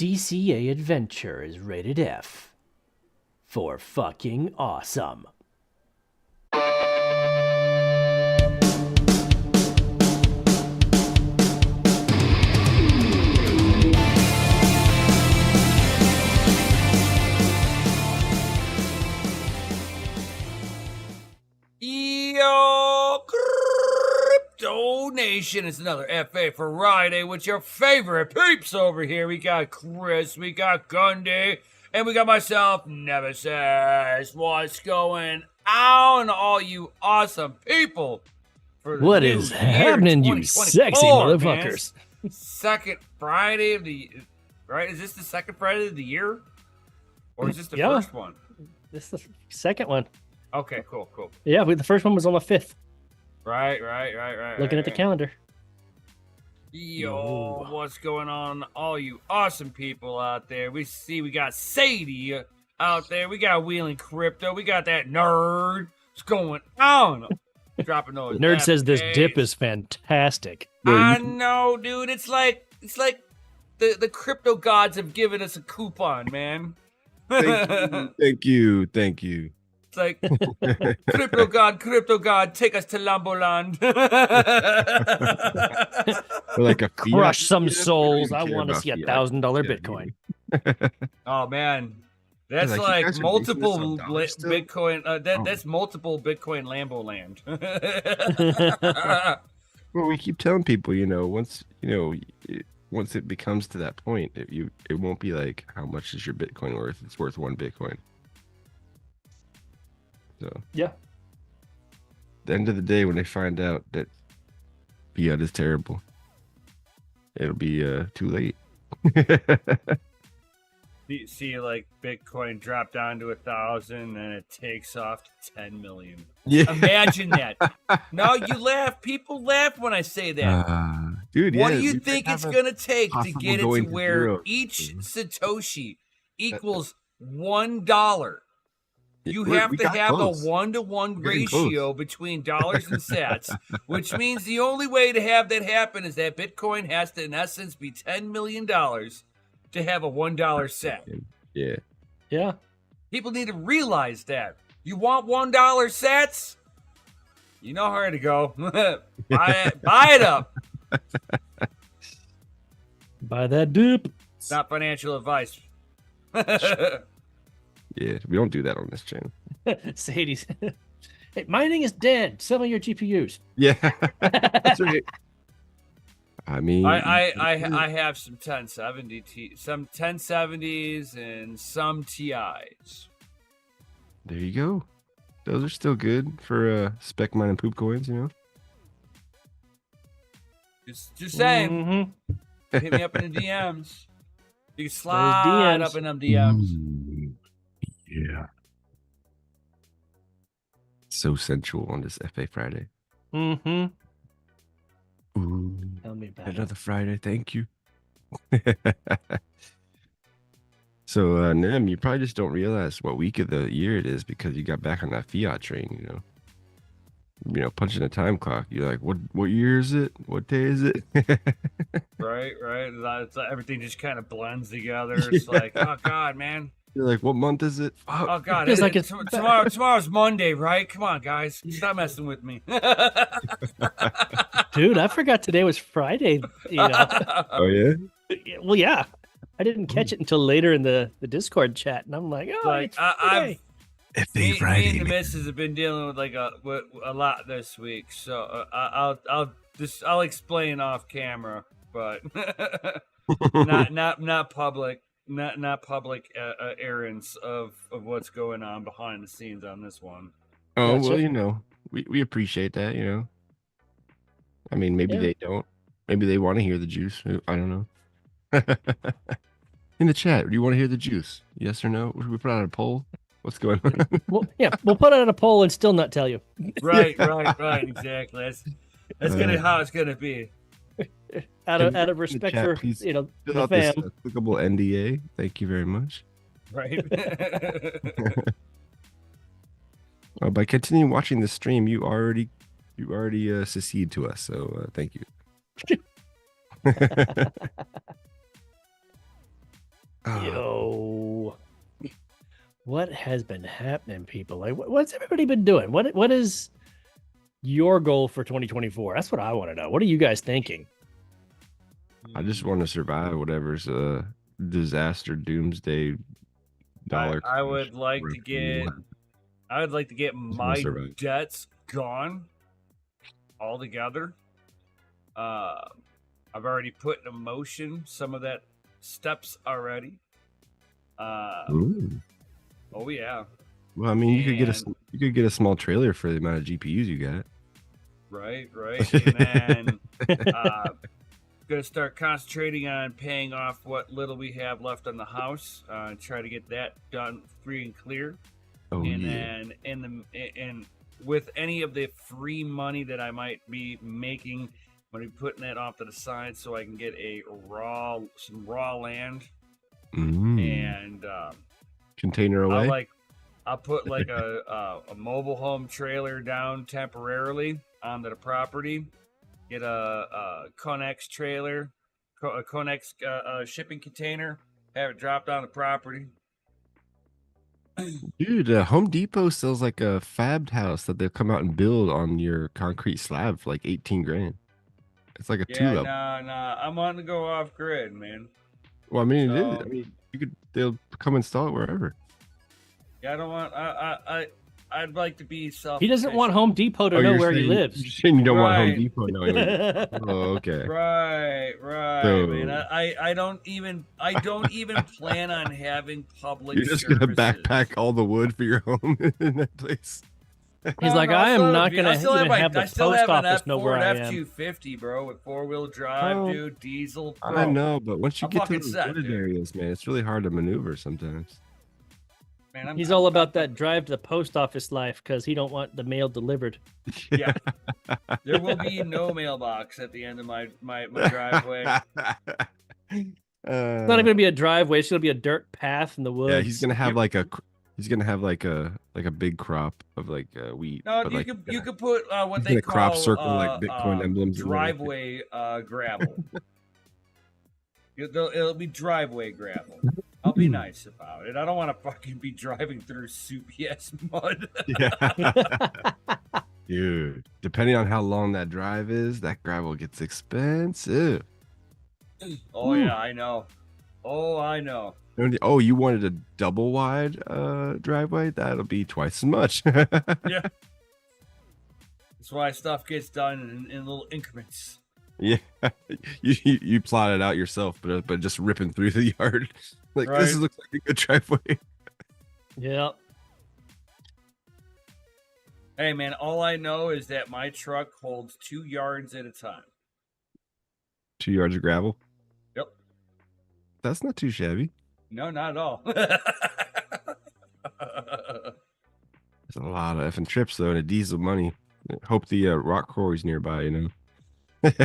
DCA adventure is rated F for fucking awesome. Yo, Crypto Nation, it's another FA Friday with your favorite peeps over here. We got Chris, we got Gundy, and we got myself, Nemesis. What's going on, all you awesome people? For the What new is year, happening, you 2024, sexy man. motherfuckers? Second Friday of the, right? Is this the second Friday of the year? Or is this the first one? This is the second one. Okay, cool. Yeah, the first one was on the 5th. Right. Looking at the calendar. Yo, what's going on, all you awesome people out there? We got Sadie out there. We got Wheeling Crypto. We got that nerd. What's going on? Dropping those. Nerd says this dip is fantastic. I know, dude. It's like the crypto gods have given us a coupon, man. Thank you. It's like crypto god, take us to Lamboland. Like a Crush some souls. I want to see $1,000 Bitcoin. Oh man, that's like multiple Bitcoin. That's multiple Bitcoin Lambo land. Well, we keep telling people, once it becomes to that point, it won't be like how much is your Bitcoin worth? It's worth 1 Bitcoin. So yeah, at the end of the day, when they find out that fiat is terrible, it'll be too late. See, like Bitcoin drop down to 1,000, and it takes off to 10 million. Yeah. Imagine that. No, you laugh. People laugh when I say that. Dude, what do you think it's gonna take to get it to where zero. each Satoshi equals $1? You have to have close. a 1-to-1 ratio between dollars and sats, which means the only way to have that happen is that Bitcoin has to, in essence, be $10 million to have a $1 set. Yeah. People need to realize that. You want $1 sats? You know where to go. Buy it up. Buy that dip. It's not financial advice. Yeah, we don't do that on this channel. Sadie's. Hey, mining is dead. Sell me your GPUs. Yeah, that's right. I mean, I have some 1070s and some TIs. There you go. Those are still good for spec mine and poop coins, Just saying. Hit me up in the DMs. You can slide up in them DMs. Yeah. So sensual on this FA Friday. Mm-hmm. Ooh, Tell me about another Friday. Thank you. So, Nem, you probably just don't realize what week of the year it is because you got back on that fiat train, punching a time clock. You're like, what year is it? What day is it? Right. It's like everything just kind of blends together. It's like, oh God, man. You're like, what month is it? Fuck. Oh God, Feels like tomorrow's Monday, right? Come on, guys, stop messing with me. Dude, I forgot today was Friday. Oh yeah. Well, yeah. I didn't catch it until later in the Discord chat, and I'm like, oh, like it's Friday. me and the missus have been dealing with a lot this week, so I'll explain off camera, but not public. Not public errands of what's going on behind the scenes on this one. Oh, well, we appreciate that, I mean, maybe they don't. Maybe they want to hear the juice. I don't know. In the chat, do you want to hear the juice? Yes or no? Should we put out a poll? What's going on? Well, yeah, we'll put out a poll and still not tell you. Right, exactly. That's how it's gonna be. Out of respect chat, for please the fill out fam. this applicable NDA. Thank you very much. Right. By continuing watching the stream, you already secede to us. So thank you. Yo, what has been happening, people? Like, what's everybody been doing? What is your goal for 2024? That's what I want to know. What are you guys thinking? I just want to survive whatever's disaster, doomsday, dollar. I would like to get wanna my survive. debts gone altogether. I've already put in motion some of that steps already. Ooh. Oh yeah, Well, I mean, you could And- get a small trailer for the amount of GPUs you got. right. And then gonna start concentrating on paying off what little we have left on the house. Try to get that done free and clear. Oh And yeah. then and with any of the free money that I might be making, I'm gonna be putting that off to the side so I can get some raw land and Container away. I'll put like a mobile home trailer down temporarily onto the property. Get a Connex trailer, a Connex shipping container. Have it dropped on the property. Dude, Home Depot sells like a fabbed house that they'll come out and build on your concrete slab for like 18 grand. It's like a two Yeah, level. nah. I'm wanting to go off grid, man. Well, I mean, it is. So- I mean, they'll come install it wherever. Yeah, I don't want. I'd like to be self. He doesn't want Home Depot to know you're where he saying- lives. You're saying you don't want Home Right. Depot knowing. Oh, okay. Right, So- man. I don't even plan on having public. You're just gonna services. backpack all the wood for your home in that place. He's No, like, no, I am still not have- gonna I still even have have the I still post have an office know where Ford I am. F-250, bro, with 4-wheel drive, Oh. dude, diesel. Bro. I know, but once you I'm get to fucking the set, wooded dude. areas, man, it's really hard to maneuver sometimes. Man, He's all about that drive to the post office life because he don't want the mail delivered. Yeah. There will be no mailbox at the end of my driveway. It's not even gonna be a driveway. It's gonna be a dirt path in the woods. Yeah, he's gonna have like a big crop of like wheat. No, but, you like, could put what he's they gonna crop call circle, like, Bitcoin emblems and everything. driveway gravel. It'll be driveway gravel. I'll be nice about it. I don't want to fucking be driving through soupy ass mud. Yeah. Dude, depending on how long that drive is, that gravel gets expensive. Oh yeah, I know. Oh, I know. Oh, you wanted a double wide driveway? That'll be twice as much. Yeah. That's why stuff gets done in little increments. Yeah, you plot it out yourself, but just ripping through the yard. Like, Right. this looks like a good driveway. Yeah. Hey man, all I know is that my truck holds 2 yards at a time. 2 yards of gravel. Yep. That's not too shabby. No, not at all. There's a lot of effing trips though, and a diesel money. Hope the rock quarry's nearby, you know.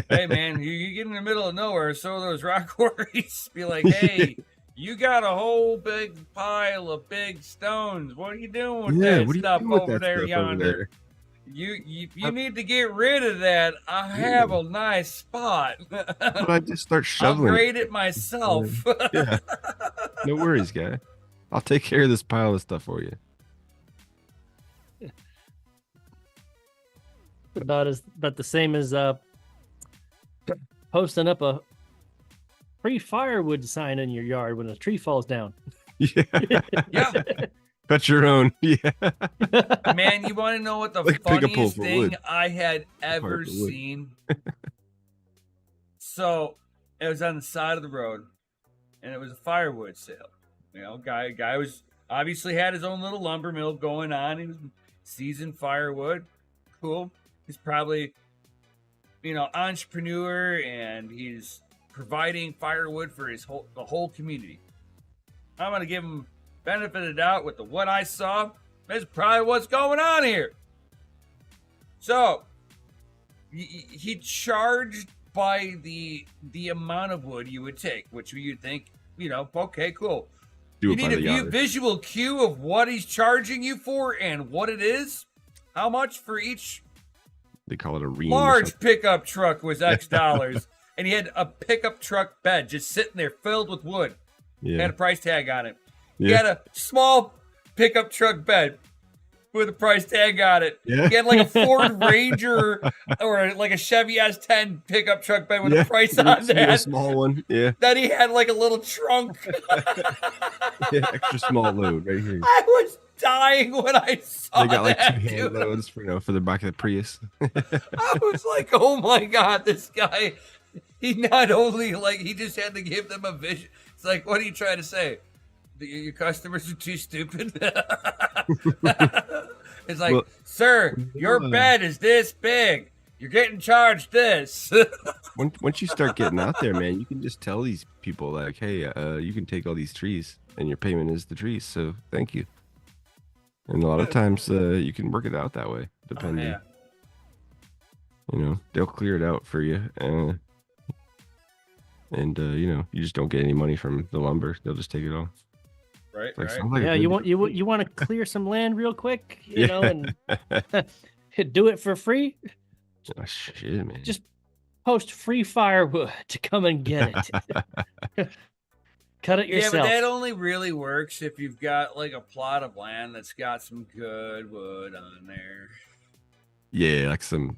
Hey man, you get in the middle of nowhere, so those rock quarries be like, hey, you got a whole big pile of big stones. What are you doing with that what are you stuff doing with over that there stuff over yonder? there? You need to get rid of that. I have a nice spot. But I just start I'll shoveling. grade it myself. Yeah. No worries, guy. I'll take care of this pile of stuff for you. But not the same as posting up a free firewood sign in your yard when a tree falls down. Yeah. Yeah. Cut your own. Yeah. Man, you want to know what the Like pick a pole funniest for thing wood. I had ever Part of the wood. seen? So it was on the side of the road, and it was a firewood sale. You know, guy was obviously had his own little lumber mill going on. He was seasoned firewood. Cool. He's probably, entrepreneur, and he's providing firewood for the whole community. I'm gonna give him benefit of the doubt with what I saw. That's probably what's going on here. So he charged by the amount of wood you would take, which you'd think, okay, cool. Do You it by need a the yard. visual cue of what he's charging you for and what it is. How much for each They call it a ream. or large something. pickup truck was X dollars, and he had a pickup truck bed just sitting there filled with wood. Yeah. Had a price tag on it. He Yeah. had a small pickup truck bed with a price tag on it. Yeah. He had like a Ford Ranger or like a Chevy S10 pickup truck bed with a price on Real that. small one. Yeah. Then he had like a little trunk. Yeah. Extra small load right here. I was dying when I saw They got like that, 2 hand dude. loads for the back of the Prius. I was like, oh my God, this guy, he not only like, he just had to give them a vision. It's like, what are you trying to say? Your customers are too stupid? It's like, Well, sir, your bed is this big. You're getting charged this. once you start getting out there, man, you can just tell these people like, hey, you can take all these trees and your payment is the trees. So thank you. And a lot of times you can work it out that way, depending. Yeah. You know, they'll clear it out for you. And you know, you just don't get any money from the lumber. They'll just take it all. Right, Like, right. sounds like a Yeah, good you want to clear some land real quick, you know, and deal. do it for free. Oh, shit, man. Just post free firewood to come and get it. Cut it yourself. Yeah, but that only really works if you've got like a plot of land that's got some good wood on there. Yeah, like some,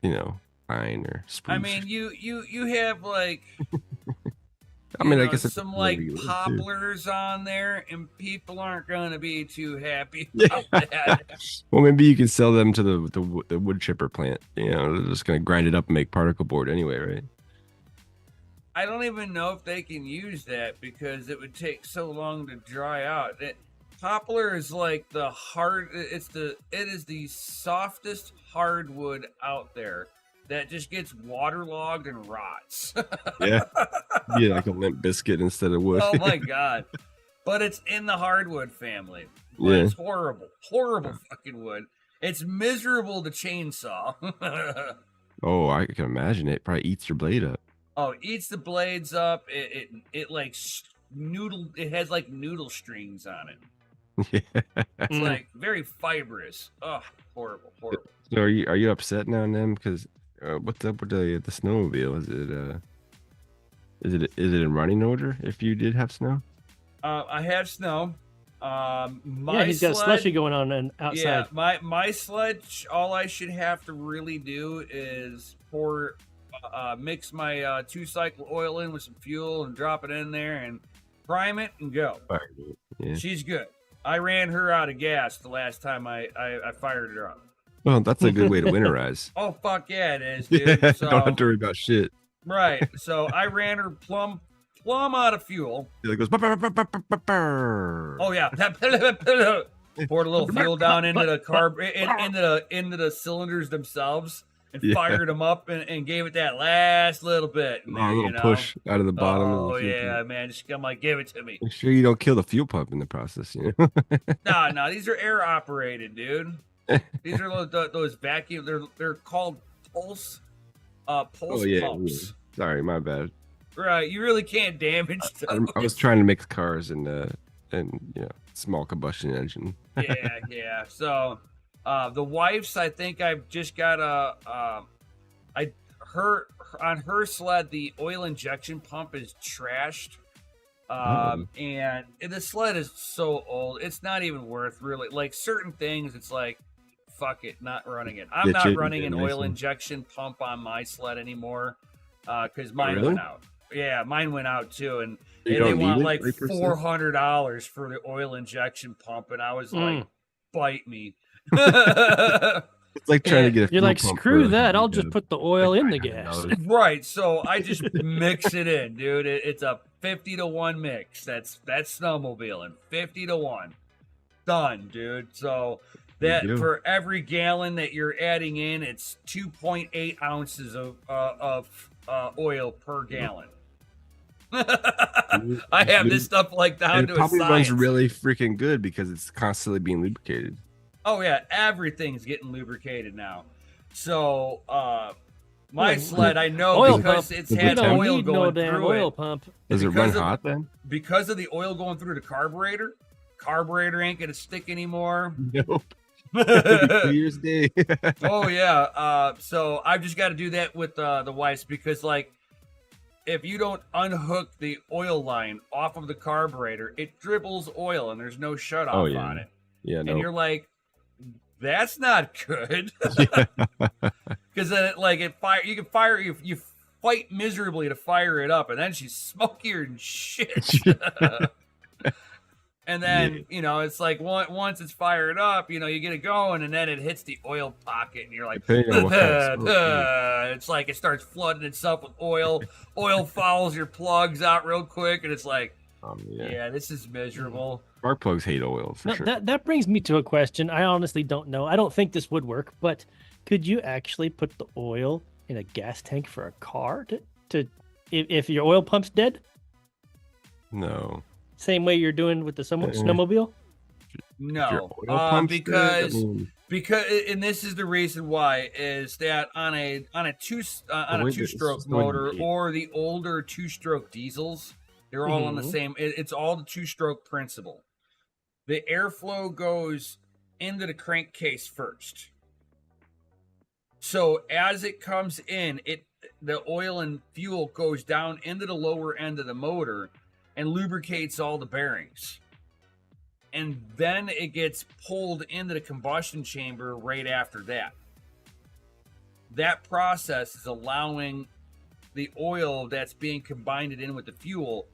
you know, pine or spruce. I mean, you have like, I mean, I know, guess it's some where like you live, too. poplars on there, and people aren't going to be too happy Yeah. about that. Well, maybe you can sell them to the wood chipper plant. You know, they're just gonna grind it up and make particle board anyway, right? I don't even know if they can use that because it would take so long to dry out. Poplar is like the hard. It is the softest hardwood out there that just gets waterlogged and rots. Yeah, yeah, like a limp biscuit instead of wood. Oh my God. But it's in the hardwood family. But Yeah. it's horrible. Horrible fucking wood. It's miserable to chainsaw. Oh, I can imagine it. Probably eats your blade up. Oh, it eats the blades up. It like noodle. It has like noodle strings on it. Yeah. It's like very fibrous. Oh, horrible. So are you upset now, Nem? Because what's up with the snowmobile? Is it in running order? If you did have snow? I have snow. My he's got a sled, slushy going on and outside. Yeah, my sled. All I should have to really do is mix my 2-cycle oil in with some fuel and drop it in there and prime it and go. Yeah. She's good. I ran her out of gas the last time I fired her up. Well, that's a good way to winterize. Oh fuck yeah, it is, dude. So, Don't have to worry about shit. right. So I ran her plumb out of fuel. It goes. Oh yeah. Poured a little fuel down into the into the cylinders themselves and fired them up and gave it that last little bit. A little push out of the bottom. Oh of the fuel yeah, pump. man. Just come like give it to me. Make sure you don't kill the fuel pump in the process. You know. No, these are air operated, dude. These are those vacuum. They're called pulse pumps. Sorry, my bad. Right, you really can't damage those. I was trying to mix cars and you know, small combustion engine. yeah. So the wife's, I think I've just got on her sled the oil injection pump is trashed. And the sled is so old, it's not even worth really like certain things. It's like, fuck it, not running it. I'm not running an oil injection pump on my sled anymore because mine went out. Yeah, mine went out too, and they want like $400 for the oil injection pump, and I was like, bite me. It's like trying to get a You're fuel like, pump screw for, that. I'll like, just put the oil in the gas. Right. So I just mix it in, dude. It's a 50-to-1 mix. That's snowmobiling. 50-to-1. Done, dude. So that for every gallon that you're adding in, it's 2.8 ounces of oil per gallon. I have this stuff like down to a science. It probably runs really freaking good because it's constantly being lubricated. Oh yeah, everything's getting lubricated now. So my sled, I know oil because pump. it's had oil going through oil it. pump. Does it run hot then? Because of the oil going through the carburetor. Carburetor ain't gonna stick anymore. Nope. Clear's day. Oh yeah. So I've just got to do that with the wife's because like if you don't unhook the oil line off of the carburetor, it dribbles oil and there's no shut off on it. Yeah, And no. you're like, that's not good. Yeah. Because then you can fire you fight miserably to fire it up, and then she's smokier than shit. And then it's like once it's fired up, you get it going, and then it hits the oil pocket, and you're like, it's like it starts flooding itself with oil. Oil follows your plugs out real quick, and it's like, yeah, this is miserable. Spark plugs hate oil for sure. That brings me to a question. I honestly don't know. I don't think this would work, but could you actually put the oil in a gas tank for a car to if your oil pump's dead? No. Same way you're doing with the snowmobile? No, because and this is the reason why is that on a two-stroke motor or the older two-stroke diesels, they're all on the same. It's all the two-stroke principle. The airflow goes into the crankcase first. So as it comes in, the oil and fuel goes down into the lower end of the motor and lubricates all the bearings. And then it gets pulled into the combustion chamber right after that. That process is allowing the oil that's being combined in with the fuel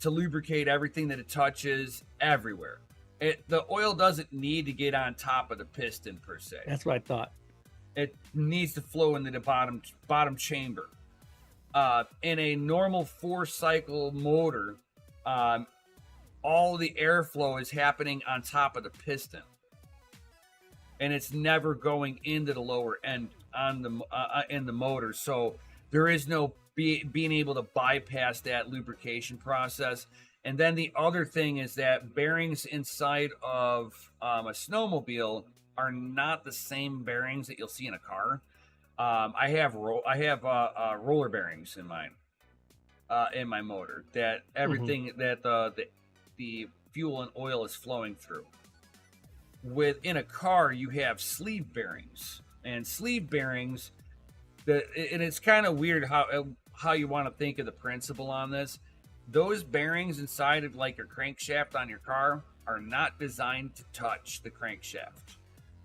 to lubricate everything that it touches everywhere. The oil doesn't need to get on top of the piston per se. That's what I thought. It needs to flow into the bottom chamber. In a normal 4-cycle motor, all the airflow is happening on top of the piston, and it's never going into the lower end in the motor. So there is no being able to bypass that lubrication process. And then the other thing is that bearings inside of a snowmobile are not the same bearings that you'll see in a car. I have roller bearings in mine, in my motor, that everything that the fuel and oil is flowing through. Within a car, you have sleeve bearings, and sleeve bearings, and it's kind of weird how you want to think of the principle on this. Those bearings inside of like your crankshaft on your car are not designed to touch the crankshaft.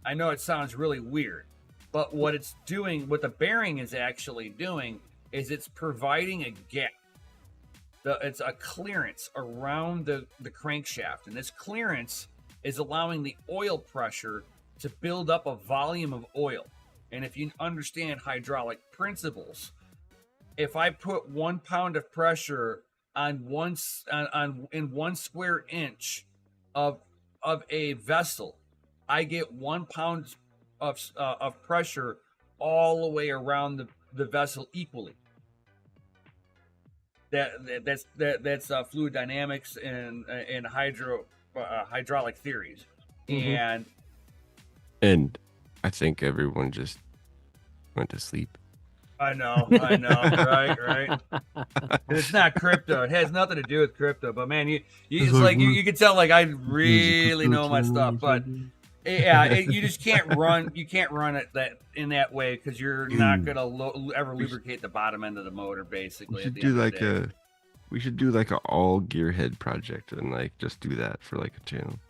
I know it sounds really weird, but what the bearing is actually doing is it's providing a gap. It's a clearance around the crankshaft, and this clearance is allowing the oil pressure to build up a volume of oil. And if you understand hydraulic principles, if I put 1 pound of pressure in 1 square inch of a vessel, I get 1 pound of pressure all the way around the vessel equally. That's fluid dynamics and hydraulic theories. And I think everyone just went to sleep. I know, right. It's not crypto. It has nothing to do with crypto. But man, you can tell like I really know my stuff. But yeah, you just can't run. You can't run it in that way because you're not gonna ever lubricate the bottom end of the motor. Basically, we should do like an all gearhead project and like just do that for like a channel.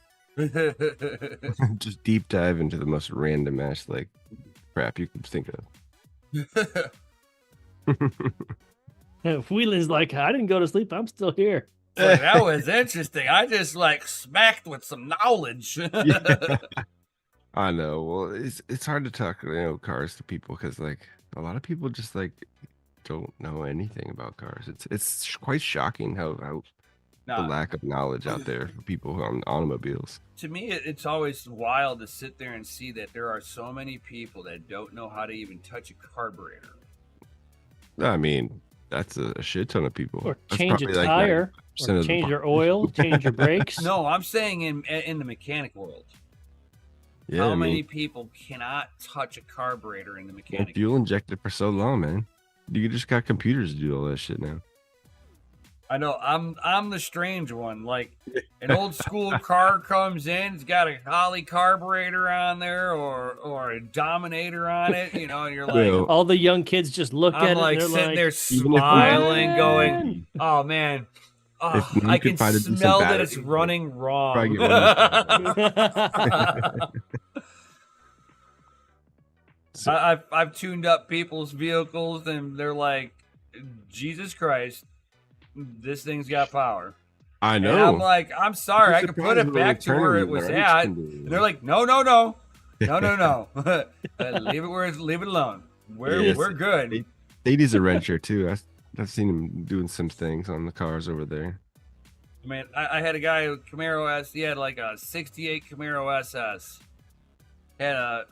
Just deep dive into the most random ass like crap you could think of. Wheelin's like, I didn't go to sleep. I'm still here. Like, that was interesting. I just like smacked with some knowledge. Yeah. I know. Well, it's hard to talk cars to people because like a lot of people just like don't know anything about cars. It's quite shocking how the lack of knowledge out there for people on automobiles. To me, it's always wild to sit there and see that there are so many people that don't know how to even touch a carburetor. I mean, that's a shit ton of people. Or change a tire, or change your oil, change your brakes. No, I'm saying in the mechanic world. Yeah, how many people cannot touch a carburetor in the mechanic? Fuel injected for so long, man. You just got computers to do all that shit now. I know I'm the strange one. Like an old school car comes in, it's got a Holly carburetor on there or a Dominator on it, you know, and you're like, Well, All the young kids just look I'm at it like and they're sitting like, there even if we smiling, did- going, "Oh man, If oh, you I could can find a decent smell that it's battery, running probably wrong." get one So, I've tuned up people's vehicles and they're like, Jesus Christ, this thing's got power. I And know. I'm like, I'm sorry, You're I could put surprised it what back to where it alternative was the R's at. can do. And they're like, no. Leave it where it's, leave it alone. Yes. We're good. They need a wrencher too. I've seen him doing some things on the cars over there. I mean, I had a guy with Camaro S. He had like a '68 Camaro SS. Had a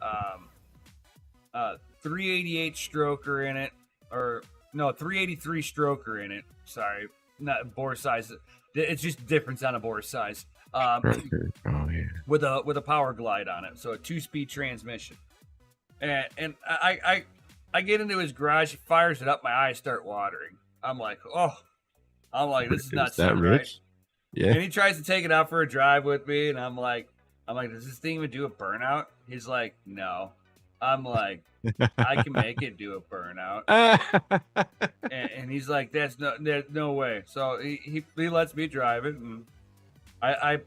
388 stroker in it, or no, 383 stroker in it. Sorry, not bore size. It's just difference on a bore size. Right. Oh yeah. With a power glide on it, so a 2-speed transmission. And I get into his garage, he fires it up, my eyes start watering. I'm like, this is not that right. rich. Yeah. And he tries to take it out for a drive with me, and I'm like, does this thing even do a burnout? He's like, no. I'm like, I can make it do a burnout. And he's like, there's no way. So he lets me drive it, and I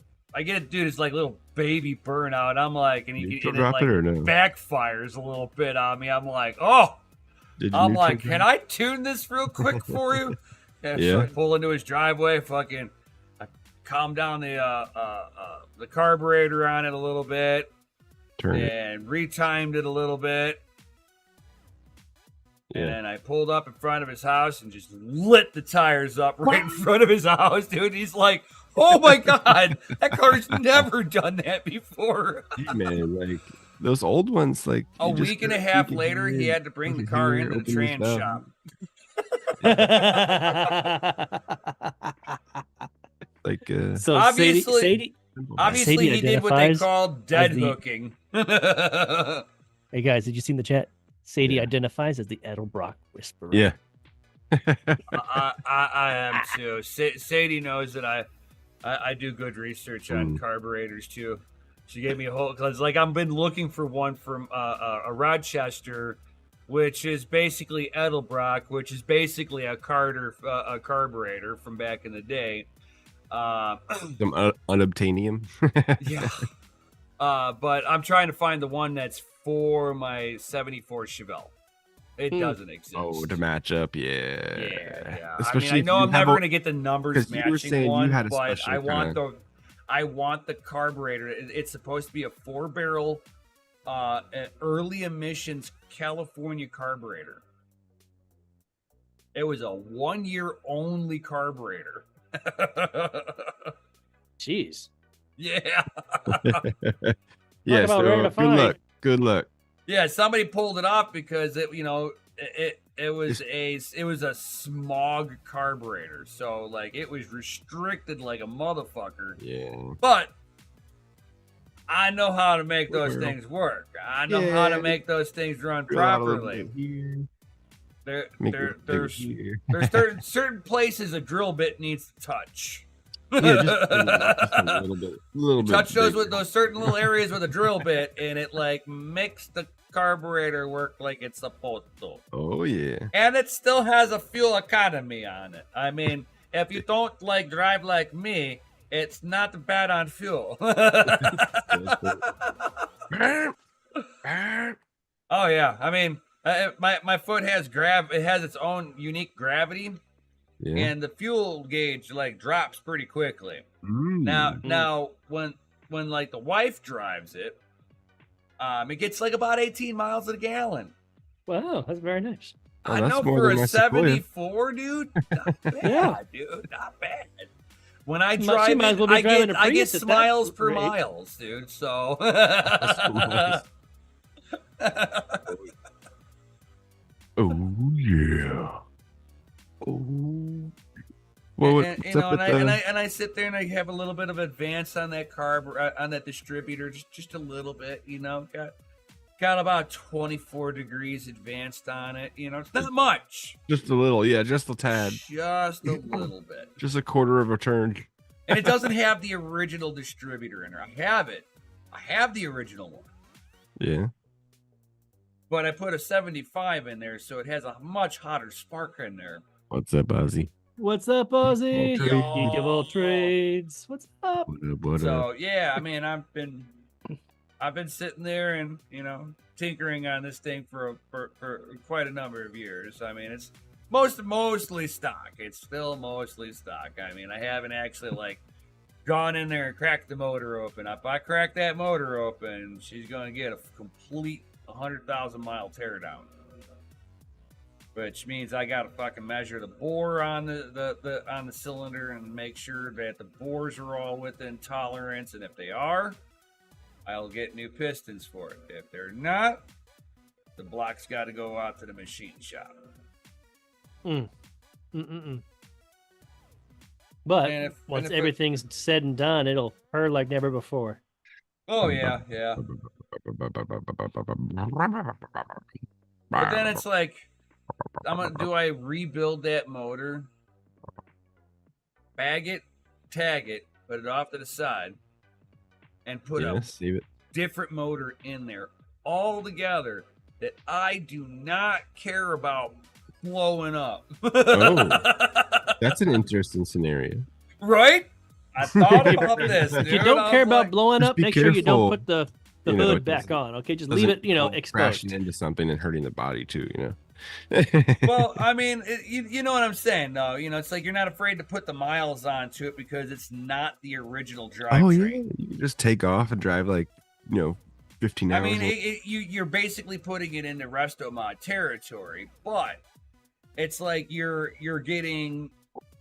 get it, dude. It's like little baby burnout. I'm like, and Neutral it drop like it or no? backfires a little bit on me. I'm like, oh. Did you I'm neutral like, drop? can I tune this real quick for you? And so Yeah. I pull into his driveway, I calm down the carburetor on it a little bit, Turn it. and retimed it a little bit. Yeah. And then I pulled up in front of his house and just lit the tires up right in front of his house, dude. He's like, oh my God, that car's never done that before. Yeah, man, like those old ones, like A you just week and a gotta half peek in later, he here, had to bring the look car here, into the open your trans stuff. shop. Like so Obviously- Sadie, Obviously, Sadie he did what they identifies call dead as the- hooking. hey guys, did you see in the chat? Sadie Yeah. identifies as the Edelbrock Whisperer. yeah. I am too. Sadie knows that I do good research on carburetors too. She gave me a whole, because like I've been looking for one from a Rochester, which is basically Edelbrock, which is basically a carburetor from back in the day. Some unobtainium. Yeah. But I'm trying to find the one that's for my 74 Chevelle. It doesn't exist. Oh, to match up, yeah. Yeah. Especially I mean, I if know you I'm have never a- going to get the numbers 'cause you were matching saying you one, had a but special I want kinda- the carburetor. It's supposed to be a 4-barrel early emissions California carburetor. It was a 1-year only carburetor. Jeez. Yeah. Yeah, about so rare to good find. luck. Good luck. Yeah, somebody pulled it off because it was a smog carburetor, so like it was restricted like a motherfucker. Yeah. But I know how to make those Well. things work. I know how to Yeah. make those things run Drill out a little properly. bit here, There, make there, it bigger there's here. there's certain places a drill bit needs to touch. Yeah, just a little bit. Touch those bigger. with those certain little areas with a drill bit, and it like makes the carburetor work like it's supposed to. Oh yeah. And it still has a fuel economy on it. I mean, if you don't like drive like me, it's not bad on fuel. Oh yeah, I mean, my foot has it has its own unique gravity, Yeah. and the fuel gauge like drops pretty quickly. Mm. Now when like the wife drives it, it gets like about 18 miles a gallon. Wow, that's very nice. Oh, I that's know more for than a my Sequoia. 74, dude, not bad, Yeah. dude, not bad. When I She drive might as it, well be I driving get a I get Prius at that smiles per rate. miles, dude. So Oh yeah. Oh. Well, and, what's you know, up with and I sit there and I have a little bit of advance on that carb on that distributor, just a little bit, you know. Got about 24 degrees advanced on it. You know, it's not much. Just a little, yeah, just a tad. Just a little bit. Just a quarter of a turn. And it doesn't have the original distributor in there. I have it. I have the original one. Yeah. But I put a 75 in there, so it has a much hotter spark in there. What's up, Ozzy? What's up, Ozzy? Yo. Geek of all trades. What's up? What So up? yeah, I mean, I've been sitting there and tinkering on this thing for quite a number of years. I mean, it's mostly stock. It's still mostly stock. I mean, I haven't actually gone in there and cracked the motor open. If I crack that motor open, she's gonna get a complete 100,000-mile teardown. Which means I gotta fucking measure the bore on the on the cylinder and make sure that the bores are all within tolerance. And if they are, I'll get new pistons for it. If they're not, the block's got to go out to the machine shop. But once everything's said and done, it'll purr like never before. Oh yeah. But then it's like, do I rebuild that motor, bag it, tag it, put it off to the side, and put a different motor in there all together that I do not care about blowing up? That's an interesting scenario. Right? I thought about this, dude. If you don't care about blowing up, make sure you don't put the hood back on. Okay, just leave it, exposed. Crashing into something and hurting the body too, Well, I mean, you know what I'm saying, though. It's like you're not afraid to put the miles onto it because it's not the original drivetrain. Oh yeah, you can just take off and drive 15 hours. I mean, you're basically putting it into resto mod territory, but it's like you're getting.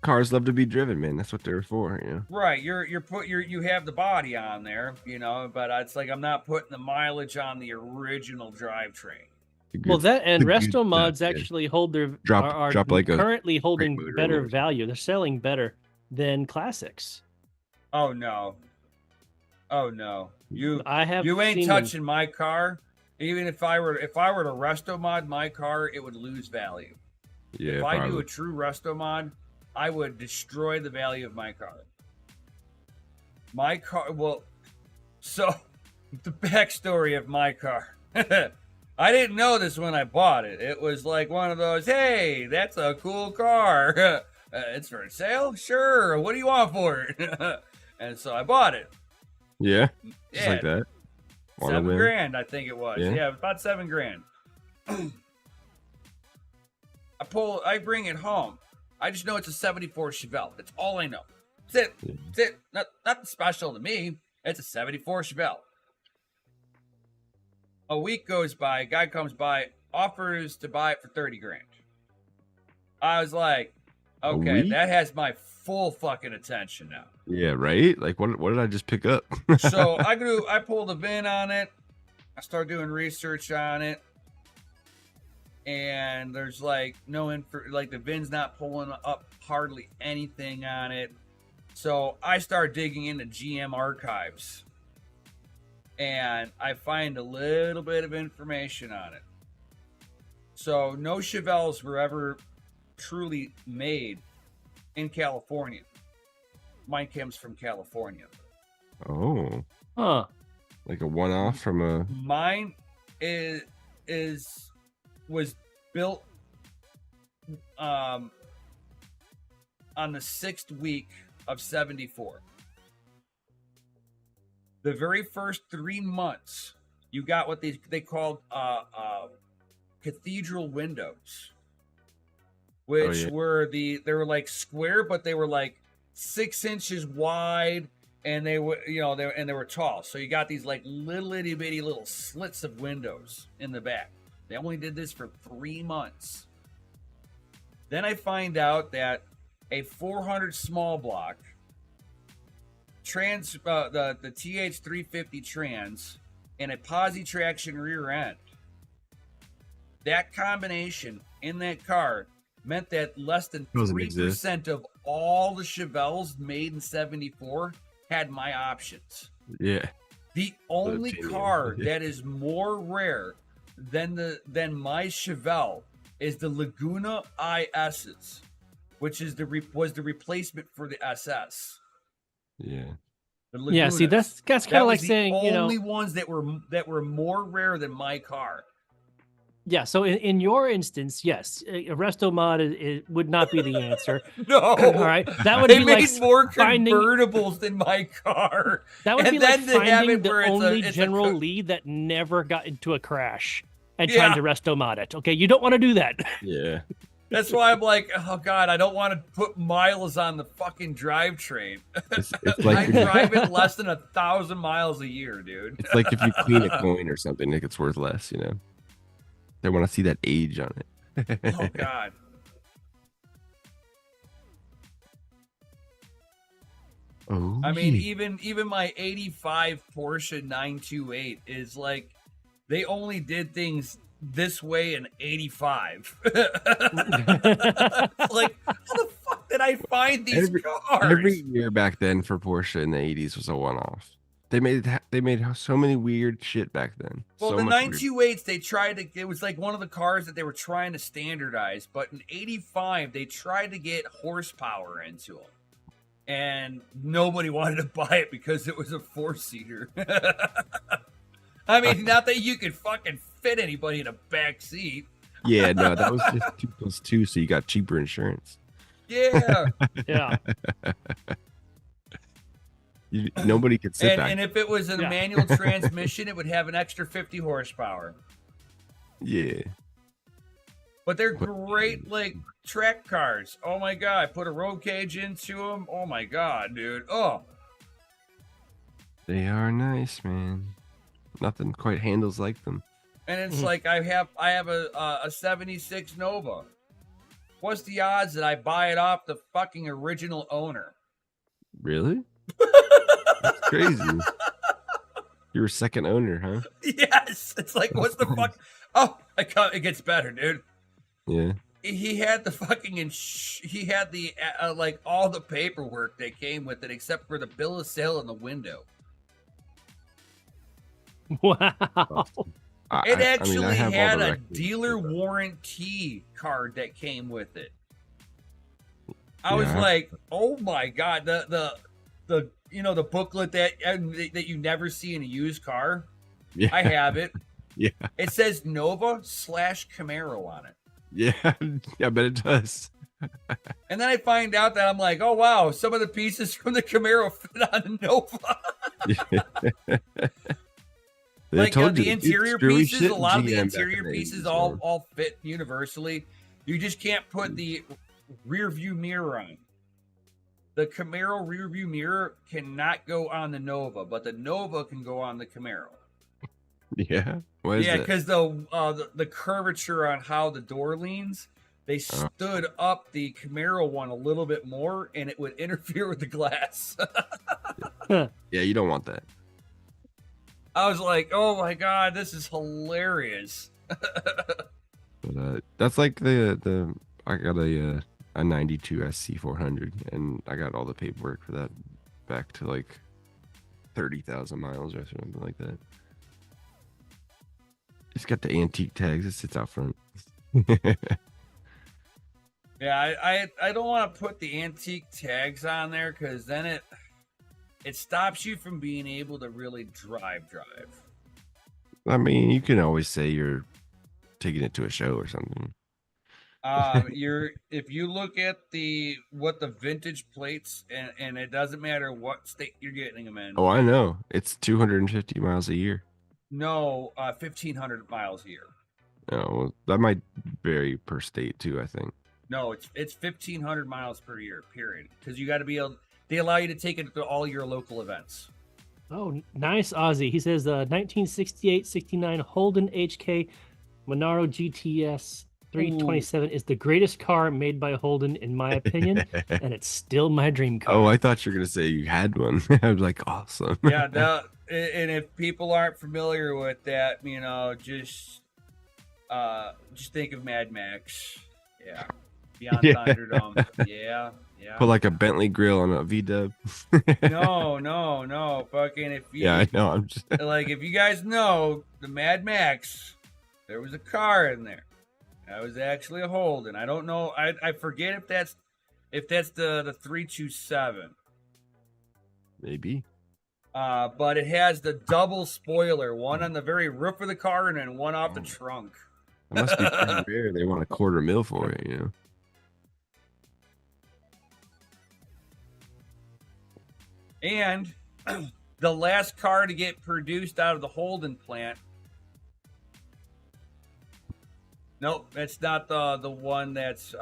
Cars love to be driven, man. That's what they're for, Right, you have the body on there, but it's like I'm not putting the mileage on the original drivetrain. Well, that and resto mods actually hold their are currently holding better value. They're selling better than classics. Oh no! You ain't touching them. my car. Even if I were to resto mod my car, it would lose value. Yeah. If I do a true resto mod, I would destroy the value of my car. So the backstory of my car. I didn't know this when I bought it. It was like one of those, hey, that's a cool car. It's for sale? Sure. What do you want for it? And so I bought it. Yeah. Just like that. $7,000, I think it was. Yeah, about $7,000. I bring it home. I just know it's a 74 Chevelle. That's all I know. That's it. Nothing special to me. It's a 74 Chevelle. A week goes by, a guy comes by, offers to buy it for $30,000. I was like, okay, that has my full fucking attention now. Yeah, right? Like, what did I just pick up? So I pulled a VIN on it. I started doing research on it. And there's no info, the VIN's not pulling up hardly anything on it. So I start digging into GM archives. And I find a little bit of information on it. So no Chevelles were ever truly made in California. Mine comes from California. Oh. Huh. Like a one-off from a... Mine was built on the 6th week of 74. The very first 3 months, you got what they called cathedral windows, which were they were square, but they were 6 inches wide, and they were they were tall. So you got these little itty bitty little slits of windows in the back. They only did this for 3 months. Then I find out that a 400 small block the TH350 trans and a posi traction rear end. That combination in that car meant that less than 3% of all the Chevelles made in 74 had my options. Yeah. The only Titanium. car that is more rare than my Chevelle is the Laguna IS's, which is was the replacement for the SS. Yeah. The Yeah, see, Lagunas. that's kind That of was like the saying, only ones that were more rare than my car. yeah. So in your instance, yes, a resto mod would not be the answer. No, All right, that would they be made like more finding. convertibles than my car. That would And be like then they have finding it the where it's only a general lead that never got into a crash and Yeah. trying to resto mod it. Okay, you don't want to do that. Yeah. That's why I'm like, oh god, I don't want to put miles on the fucking drivetrain. It's I like drive it less than 1,000 miles a year, dude. it's like if you clean a coin or something, like it's worth less. You know, they want to see that age on it. Oh god. Oh, I mean, yeah. even my 85 Porsche 928 is like, they only did things this way in 85. Like, how the fuck did I find these cars? Every year back then for Porsche in the 80s was a one-off. They made so many weird shit back then. Well, so the much weird. 928s, they tried to, it was like one of the cars that they were trying to standardize, but in 85, they tried to get horsepower into them. And nobody wanted to buy it because it was a 4-seater. I mean, not that you could fucking fit anybody in a back seat. Yeah, no, that was just 2+2, so you got cheaper insurance. Yeah. Yeah. Nobody could sit back. And if it was a manual transmission, it would have an extra 50 horsepower. Yeah. But they're great, like, track cars. Oh my god, put a roll cage into them. Oh my god, dude. Oh. They are nice, man. Nothing quite handles like them. And it's like I have a 76 Nova. What's the odds that I buy it off the fucking original owner? Really? That's crazy. You're a second owner, huh? Yes. It's like, what's the fuck? Oh, it gets better, dude. Yeah. He had the fucking he had the like all the paperwork that came with it except for the bill of sale in the window. Wow. It actually had a records, dealer warranty card that came with it. I was like, oh my god, the you know, the booklet that you never see in a used car. Yeah. I have it. Yeah. It says Nova /Camaro on it. Yeah, I bet it does. And then I find out that I'm like, oh wow, some of the pieces from the Camaro fit on the Nova. Like the interior pieces, a lot of the interior pieces all fit universally. You just can't put the rear view mirror on. The Camaro rear view mirror cannot go on the Nova, but the Nova can go on the Camaro. Yeah. What is because the curvature on how the door leans, they stood up the Camaro one a little bit more, and it would interfere with the glass. Yeah, you don't want that. I was like, oh my god, this is hilarious. But that's like the I got a 92 SC400, and I got all the paperwork for that back to like 30,000 miles or something like that. It's got the antique tags. It sits out front. Yeah, I don't want to put the antique tags on there because then it stops you from being able to really drive. I mean, you can always say you're taking it to a show or something. If you look at what the vintage plates, and it doesn't matter what state you're getting them in. Oh, I know. It's 250 miles a year. No, 1,500 miles a year. Oh, well, that might vary per state too, I think. No, it's 1,500 miles per year, period. Because you got to be able. They allow you to take it to all your local events. Oh, nice, Ozzy. He says 1968-69 Holden HK Monaro GTS 327 is the greatest car made by Holden, in my opinion, and it's still my dream car. Oh, I thought you were gonna say you had one. I was like, awesome. Yeah, and if people aren't familiar with that, you know, just think of Mad Max. Yeah. Beyond Thunderdome. Yeah. Yeah. Put like a Bentley grill on a V-dub. No. Fucking if you Yeah, I know. I'm just like if you guys know the Mad Max, there was a car in there. That was actually a Holden. I don't know. I forget if that's the 327. maybe. But it has the double spoiler, one on the very roof of the car and then one off the trunk. It must be pretty rare. They want $250,000 for it, you know. And the last car to get produced out of the Holden plant. Nope, that's not the one that's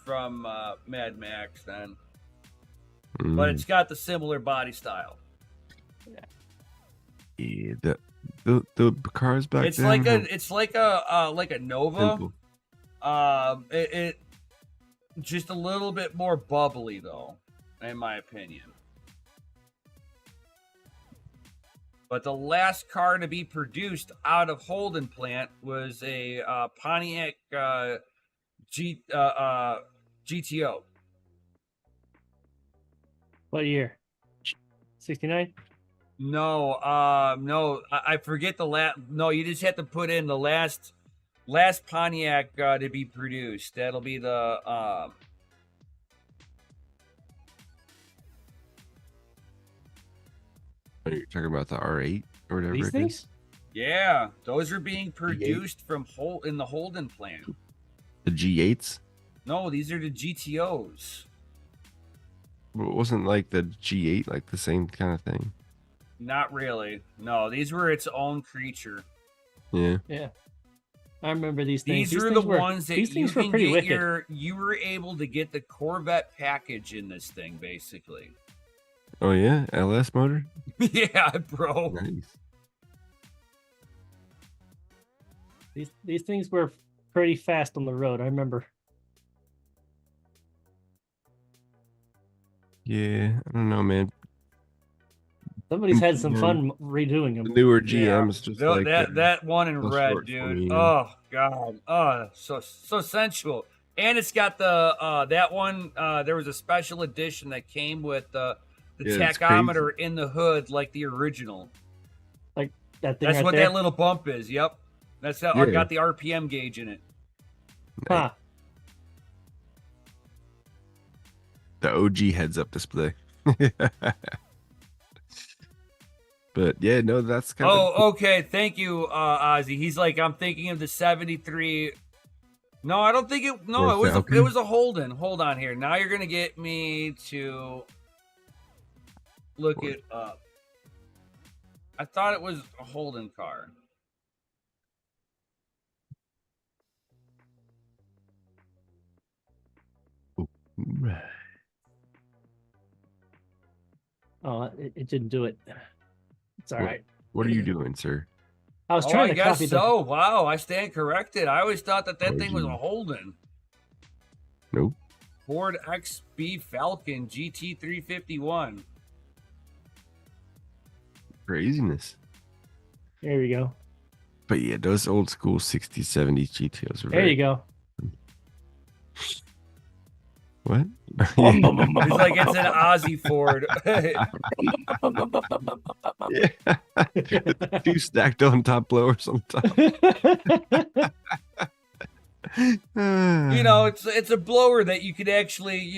from Mad Max then. But it's got the similar body style. Yeah, the cars back It's then. like a Nova. Simple. It just a little bit more bubbly though, in my opinion. But the last car to be produced out of Holden plant was a Pontiac GTO. What year? 69? No, I forget the last. No, you just have to put in the last Pontiac to be produced. That'll be the. Are you talking about the R8 or whatever? These things? Yeah, those are being produced from in the Holden plant. The G8s? No, these are the GTOs. Well, it wasn't like the G8 like the same kind of thing. Not really. No, these were its own creature. Yeah. Yeah. I remember these things. These are things the ones that these you things were can pretty get wicked. you were able to get the Corvette package in this thing, basically. Oh yeah, LS motor. Yeah, bro. Nice. These things were pretty fast on the road. I remember. Yeah, I don't know, man. Somebody's had some fun redoing The them. newer GMs just like that one in so red, short for dude. me, you know? Oh god. Oh, so sensual. And it's got the that one. There was a special edition that came with the Yeah, it's tachometer in the hood, like the original. Like that thing That's right what there. that little bump is. Yep. That's how Yeah. got the RPM gauge in it. Huh. The OG heads-up display. But yeah, no, that's kind of. Oh, okay. Thank you, Ozzy. He's like, I'm thinking of the 73. No, I don't think it. No, Or it was a Holden. Hold on here. Now you're gonna get me to look it up. I thought it was a Holden car. Right. Oh, it didn't do it. It's all right. What are you doing, sir? I was Oh, trying I to guess copy so. Wow, I stand corrected. I always thought that Oh, thing was a gee. Holden. Nope. Ford XB Falcon GT 351. Craziness. There we go. But yeah, those old school 60s, 70s GTOs were There you go. What? It's like it's an Aussie Ford. Yeah. Two stacked on top blowers on top. You know, it's a blower that you could actually,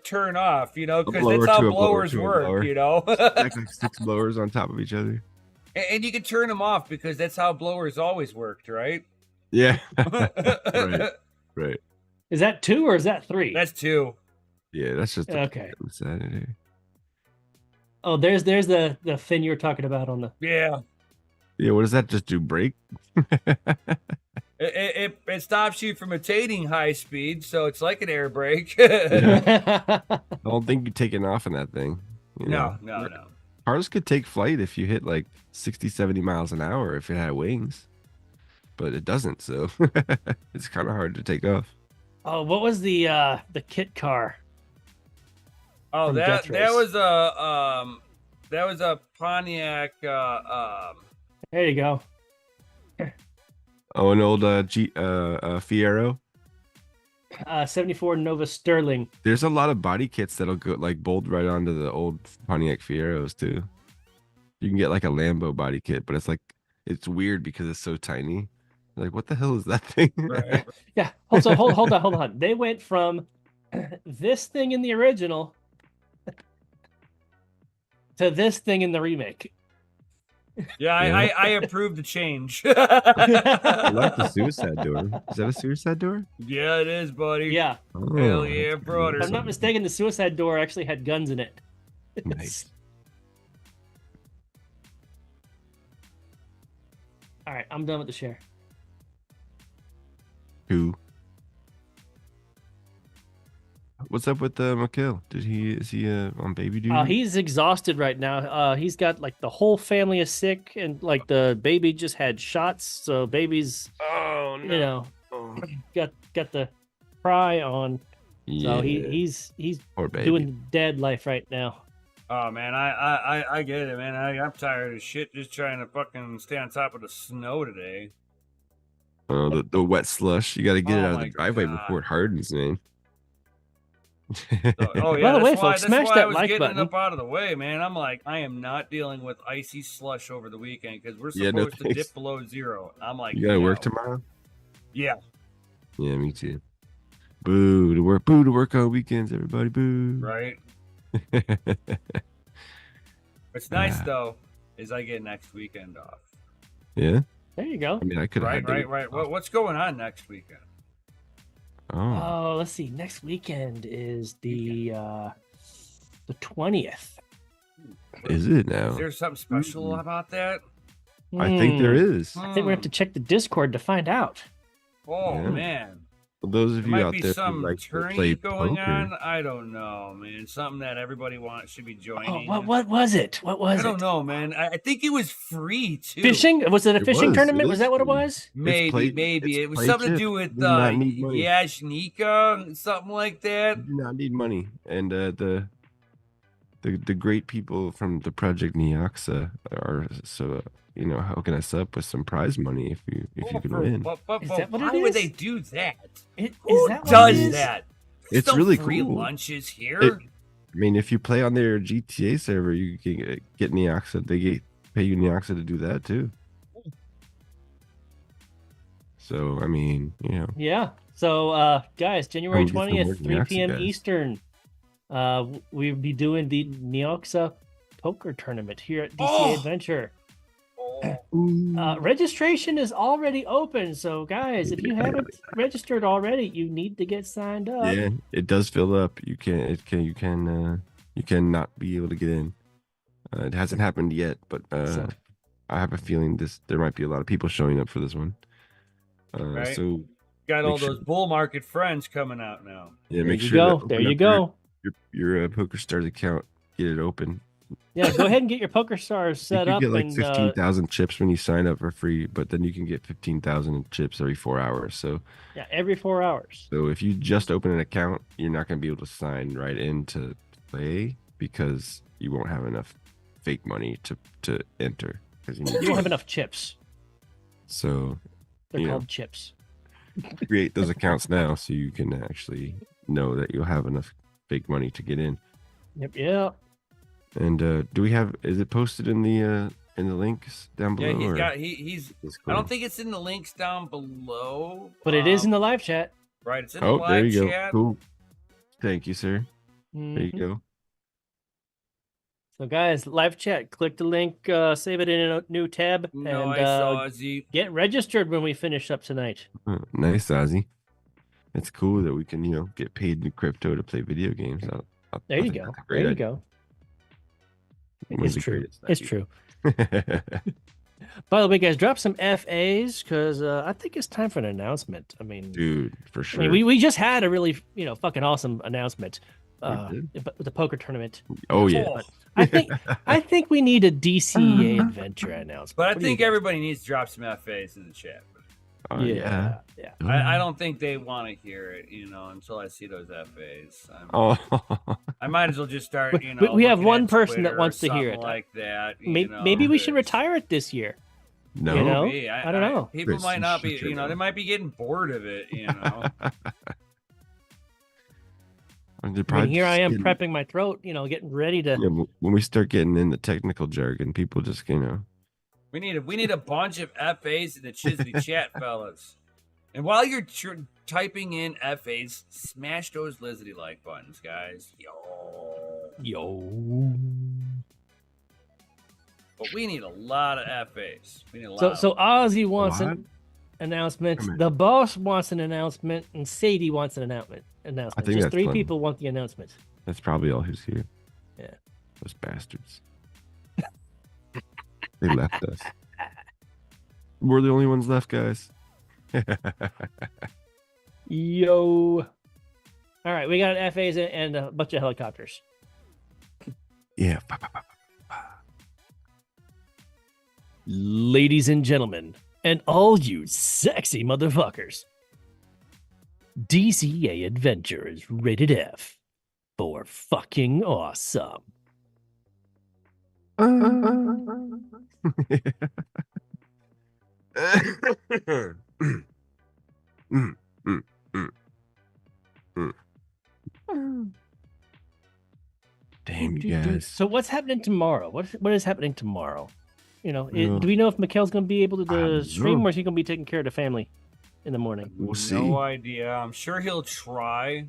turn off, because blower that's how to a blower blowers to a work, blower. Stacked like 6 blowers on top of each other. And you can turn them off because that's how blowers always worked, right? Yeah. Right. Is that 2 or is that 3? That's 2. Yeah, that's just Okay. Saturday. Oh, there's the fin you were talking about on the. Yeah. Yeah, what does that just do? Brake? It stops you from attaining high speed, so it's like an air brake. I don't think you're taking off in that thing. You know? No. Cars could take flight if you hit like 60, 70 miles an hour if it had wings. But it doesn't, so it's kind of hard to take off. Oh, what was the kit car? Oh, From that Death Race. was a Pontiac. There you go. Oh, an old Fiero? 74 Nova Sterling. There's a lot of body kits that'll go like bolt right onto the old Pontiac Fieros too. You can get like a Lambo body kit, but it's weird because it's so tiny. Like, what the hell is that thing? Right. Yeah. Hold on. They went from this thing in the original to this thing in the remake. Yeah, Yeah. I approve the change. I like the suicide door. Is that a suicide door? Yeah, it is, buddy. Yeah. Oh, Hell yeah, that's brother. If I'm not mistaken, the suicide door actually had guns in it. Nice. All right, I'm done with the share. Who? What's up with McKill? Is he on baby duty? He's exhausted right now. He's got like the whole family is sick, and like the baby just had shots, so baby's Oh you know got the cry on. So he's Poor baby. doing dead life right now. Oh man, I get it, man. I'm tired of shit just trying to fucking stay on top of the snow today. Oh, the wet slush. You got to get it Oh out of my the driveway God. before it hardens, man. Oh yeah, By the way, that's why, folks, that's smash why that I was like getting it button. up out of the way, man. I'm like, I am not dealing with icy slush over the weekend because we're Yeah, no supposed to thanks. dip below 0. I'm like, You got to work no. tomorrow? Yeah. Yeah, me too. Boo to work. Boo to work on weekends, everybody. Boo. Right. What's nice though is I get next weekend off. Yeah. There you go. I mean, I could have Right. What's going on next weekend? Oh, Oh, let's see. Next weekend is the 20th. is it now? Is there something special about that? I think there is. I think we have to check the Discord to find out. Oh Yeah. man. For those of There you might out be there who some like to tourney play going poker, on. I don't know, man. Something that everybody should be joining. Oh, what was it? What was I it? don't know, man. I think it was free too. Fishing? Was it a It fishing was. tournament? It Was is that what it free. was? Maybe. It's It was play something to chip. do You with do not need money. Yashnika, something like that. You do not need money. And the great people from the project Neoxa are hooking us up with some prize money if you can win. Is that what why it would is? they do that? Is Who that what it does is? that? It's There's no really free cool. lunches here. I mean, if you play on their GTA server, you can get Neoxa. They pay you Neoxa to do that too. So I mean, Yeah. So, guys, January Come get some 20th, more 3 Neoxa, p.m. guys. Eastern. We'll be doing the Neoxa poker tournament here at DCA Oh! Adventure. Oh, Registration is already open, so guys, if you haven't registered already, you need to get signed up. yeah, it does fill up. You can not be able to get in. It hasn't happened yet, but So- I have a feeling there might be a lot of people showing up for this one. Right. So got all make sure- those bull market friends coming out now. yeah, There make you sure go. to There open you up go. your PokerStars account. Get it open. Yeah, go ahead and get your PokerStars set you up. get like And 15,000 chips when you sign up for free, but then you can get 15,000 chips every 4 hours. So yeah, every 4 hours. if you just open an account, you're not going to be able to sign right in to play because you won't have enough fake money to enter. You won't have enough chips. So They're you know. called chips. create those accounts now so you can actually know that you'll have enough fake money to get in. Yep. Yeah. And is it posted in the links down below? Yeah, he's I don't think it's in the links down below. But it is in the live chat. Right, it's in the Oh, live there you chat. go. Cool. Thank you, sir. There you Mhm. go. So, guys, live chat. Click the link, save it in a new tab, Nice, and Ozzy. get registered when we finish up tonight. Nice, Ozzy. It's cool that we can, get paid in crypto to play video games. There you go. There you go. It's true. It's true. By the way, guys, drop some FAs because I think it's time for an announcement. I mean, Dude, for I sure. mean, we just had a really, fucking awesome announcement. We The poker tournament. Oh yeah. Oh, I think we need a DCA adventure announcement. but I What do you think guys everybody needs to drop some FAs in the chat. Yeah. Yeah. I don't think they want to hear it, until I see those FAs. Oh. I might as well just start, We have looking one at person that Twitter or wants to hear something it. like that. Maybe we should retire it this year. No. You know? Maybe. I don't know. People Chris, might you not shut be, your they mouth. might be getting bored of it, I mean, here I am prepping my throat, getting ready to. Yeah, when we start getting into technical jargon, people just, We need a bunch of FAs in the Chisney chat, fellas. And while you're typing in FAs, smash those Lizzie like buttons, guys. Yo. But we need a lot of FAs. We need a lot. So Ozzy wants an announcement. The boss wants an announcement, and Sadie wants an announcement. I think just 3 people want the announcement. That's probably all who's here. Yeah. Those bastards. They left us. We're the only ones left, guys. Yo. All right, we got FAs and a bunch of helicopters. Yeah. Ladies and gentlemen, and all you sexy motherfuckers, DCA Adventure is rated F for fucking awesome. Damn, you guys. So what's happening tomorrow? What is happening tomorrow? Do we know if Mikhail's going to be able to stream, or is he going to be taking care of the family in the morning? We'll see. No idea. I'm sure he'll try.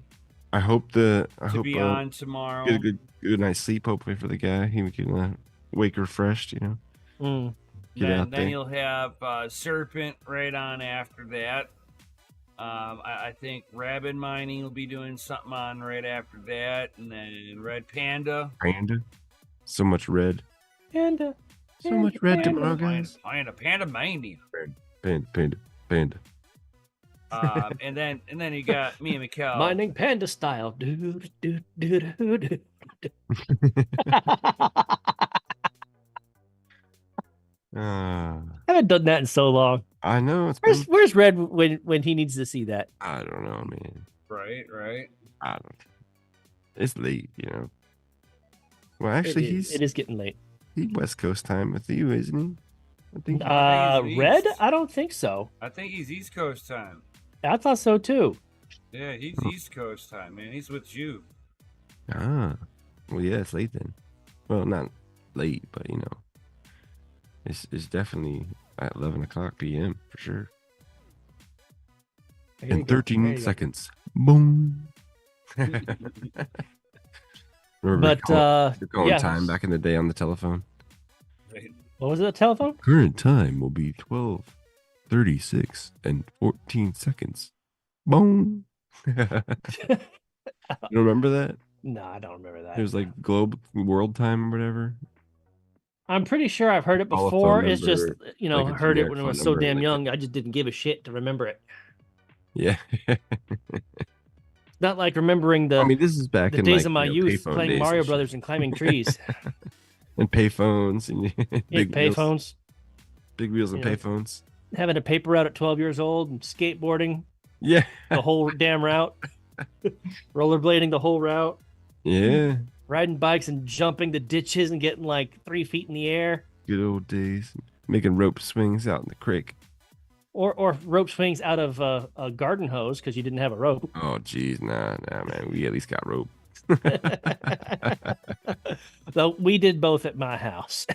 I hope to be on tomorrow. Get a good night's sleep, hopefully, for the guy. He can wake refreshed, Then you'll have Serpent right on after that. I think Rabbit Mining will be doing something on right after that, and then Red Panda. So much red. Panda. So much red tomorrow, guys. Panda Mania. Panda. And then you got me and Mikhail. Mining panda style. Dude. I haven't done that in so long. I know. Where's Red when he needs to see that? I don't know, man. Right. I don't. It's late, Well, actually, it is getting late. He's West Coast time with you, isn't he? I think Red? I don't think so. I think he's East Coast time. I thought so too. Yeah, he's East Coast time, man. He's with you. Well, yeah, it's late then. Well, not late, but it's definitely at 11:00 p.m. for sure. In 13 seconds, boom. Remember calling time back in the day on the telephone. What was it? The telephone? Current time will be 12:36 and 14 seconds. Boom. You remember that? No, I don't remember that. It was like world time or whatever. I'm pretty sure I've heard it before. It's just, heard it when I was so damn young. I just didn't give a shit to remember it. Yeah. Not like remembering this is back the in days of my youth playing Mario Brothers and climbing trees. And payphones and big payphones. Big wheels and payphones. Having a paper route at 12 years old and skateboarding. Yeah. The whole damn route. Rollerblading the whole route. Yeah. Riding bikes and jumping the ditches and getting like 3 feet in the air. Good old days. Making rope swings out in the creek. Or rope swings out of a garden hose because you didn't have a rope. Oh, geez. Nah, man. We at least got rope. So we did both at my house.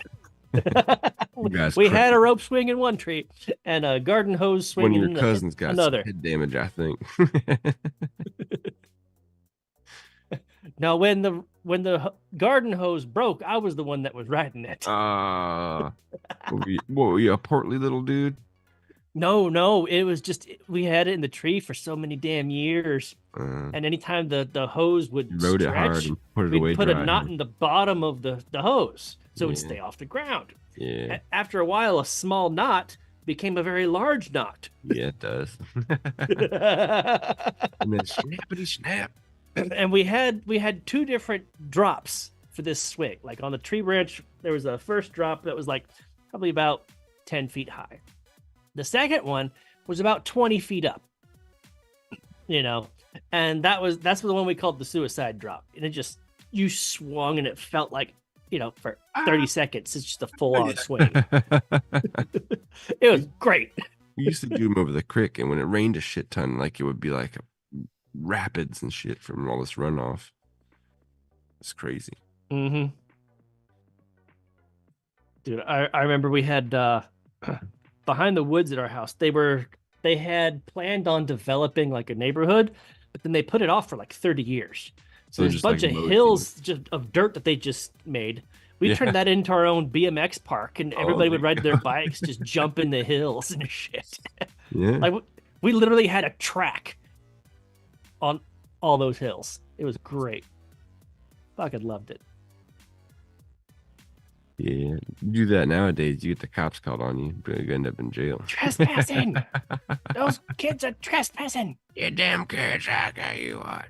We had a rope swing in one tree and a garden hose swing in another. One of your cousins got some head damage, I think. Now, when the garden hose broke, I was the one that was riding it. What were you, a portly little dude? No, it was just we had it in the tree for so many damn years, and anytime the hose would rode stretch, it hard and put it away. Put a knot in the bottom of the hose so it would stay off the ground. Yeah. After a while, a small knot became a very large knot. Yeah, it does. And then snappity snap. And we had 2 different drops for this swing. Like on the tree branch, there was a first drop that was like probably about 10 feet high. The second one was about 20 feet up, and that's the one we called the suicide drop. And you swung and it felt like, for 30 seconds, it's just a full on swing. It was great. We used to do them over the creek, and when it rained a shit ton, like it would be like rapids and shit from all this runoff. It's crazy. Mm-hmm. Dude, I remember we had behind the woods at our house. They had planned on developing like a neighborhood, but then they put it off for like 30 years. So So there's a just like bunch of low things. hills just of dirt that they just made. We turned Yeah. that into our own BMX park, and Oh, everybody would there you ride their go. bikes, just jump in the hills and shit. Yeah. Like we literally had a track on all those hills. It was great. Fucking loved it. Yeah. You do that nowadays, you get the cops called on you. You end up in jail. Trespassing. Those kids are trespassing. You damn kids, I got you on.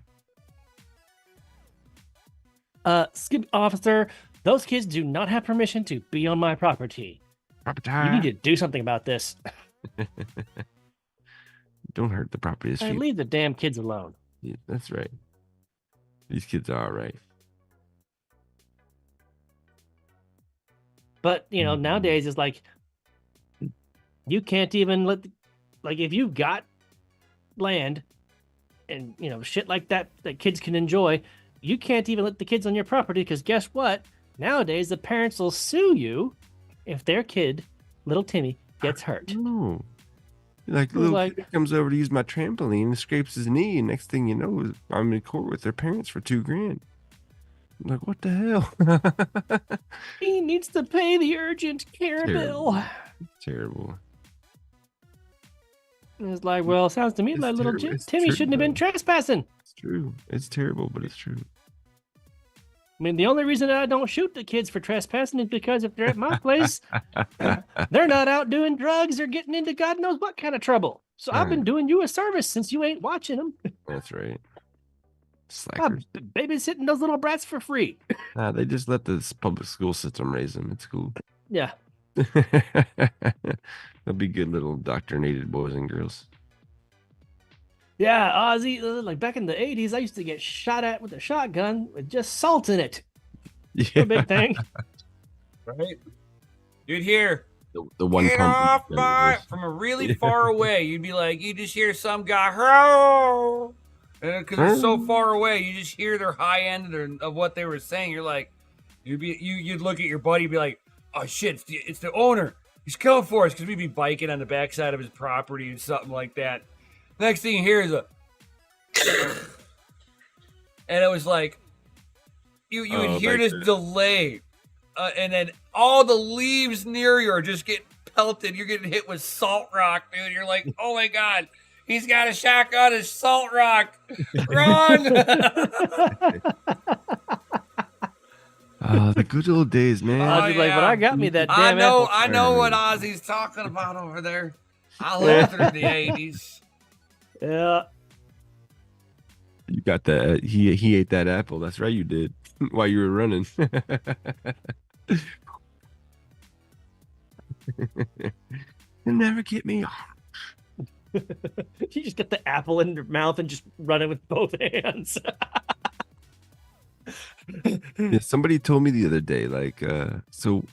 Skip officer, those kids do not have permission to be on my property. You need to do something about this. Don't hurt the property. I leave the damn kids alone. Yeah, that's right. These kids are all right. But nowadays it's like you can't even like if you've got land and shit like that kids can enjoy, you can't even let the kids on your property because guess what? Nowadays the parents will sue you if their kid, little Timmy, gets hurt. No. Like little kid comes over to use my trampoline and scrapes his knee, and next thing you know, I'm in court with their parents for $2,000. I'm like, what the hell? He needs to pay the urgent care bill. Terrible. And it's like, well, it sounds to me like little Timmy shouldn't have been trespassing. It's true. It's terrible, but it's true. I mean, the only reason I don't shoot the kids for trespassing is because if they're at my place, they're not out doing drugs or getting into God knows what kind of trouble. So I've been doing you a service since you ain't watching them. That's right. Slackers. I'm babysitting those little brats for free. They just let the public school system raise them. It's cool. Yeah. They'll be good little indoctrinated boys and girls. Yeah, Ozzy, like back in the 80s, I used to get shot at with a shotgun with just salt in it. Yeah. A big thing. Right? You'd hear, the one get pump off my, from a really far away. You'd be like, you just hear some guy, "Hello!" And because it's so far away, you just hear their high end of what they were saying. You're like, you'd look at your buddy, and be like, oh shit, it's the owner. He's coming for us, because we'd be biking on the backside of his property or something like that. Next thing you hear is a, and it was like, you would hear this delay, and then all the leaves near you are just getting pelted. You're getting hit with salt rock, dude. You're like, oh my god, he's got a shotgun, his salt rock, run! The good old days, man. Ozzy's like, but I got me that damn I know what Ozzy's talking about over there. I lived through the 80s. Yeah. You got that. He ate that apple. That's right, you did. While you were running. You'll never get me. You just get the apple in your mouth and just run it with both hands. Yeah, somebody told me the other day, like, so,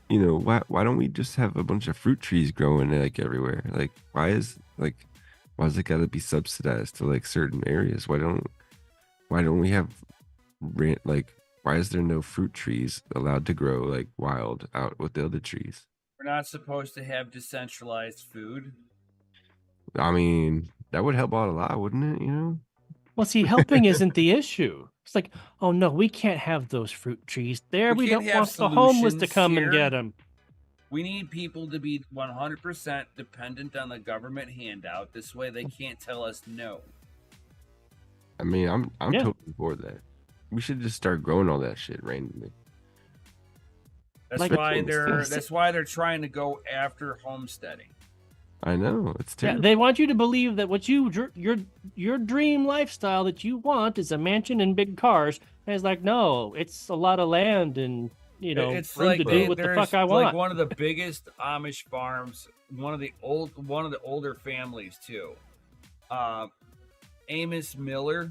why don't we just have a bunch of fruit trees growing like everywhere? Like, why is it got to be subsidized to like certain areas? Why don't we have why is there no fruit trees allowed to grow like wild out with the other trees? We're not supposed to have decentralized food. I mean, that would help out a lot, wouldn't it? Well, see, helping isn't the issue. It's like, oh no, we can't have those fruit trees there. We don't want the homeless to come and get them. We need people to be 100% dependent on the government handout. This way they can't tell us no. I mean, I'm totally for that. We should just start growing all that shit randomly. That's why they're trying to go after homesteading. I know, it's terrible. Yeah, they want you to believe that what your dream lifestyle that you want is a mansion and big cars. And it's like, no, it's a lot of land and it's room like to do what the fuck I want. Like one of the biggest Amish farms, one of the older families too. Amos Miller,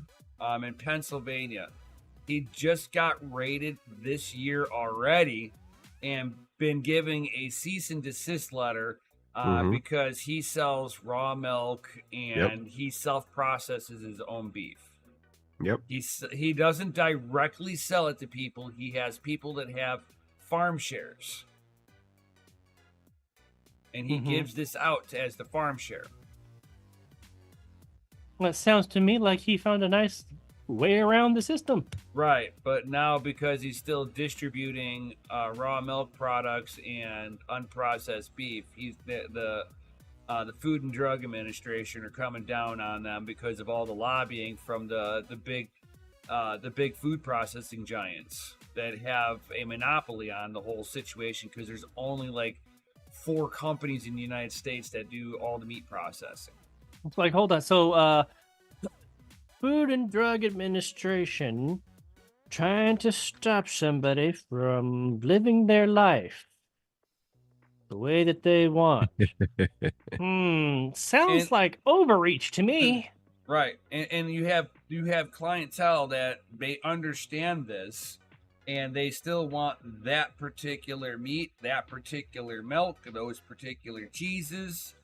in Pennsylvania. He just got raided this year already, and been giving a cease and desist letter Mm-hmm. because he sells raw milk Yep. and he self-processes his own beef. Yep. He doesn't directly sell it to people. He has people that have farm shares, and he gives this out as the farm share. That sounds to me like he found a nice way around the system. Right, but now because he's still distributing raw milk products and unprocessed beef, he's the Food and Drug Administration are coming down on them because of all the lobbying from the big food processing giants that have a monopoly on the whole situation, because there's only like 4 companies in the United States that do all the meat processing. It's like, hold on. So, Food and Drug Administration trying to stop somebody from living their life the way that they want. Sounds like overreach to me. Right, and you have clientele that they understand this, and they still want that particular meat, that particular milk, those particular cheeses.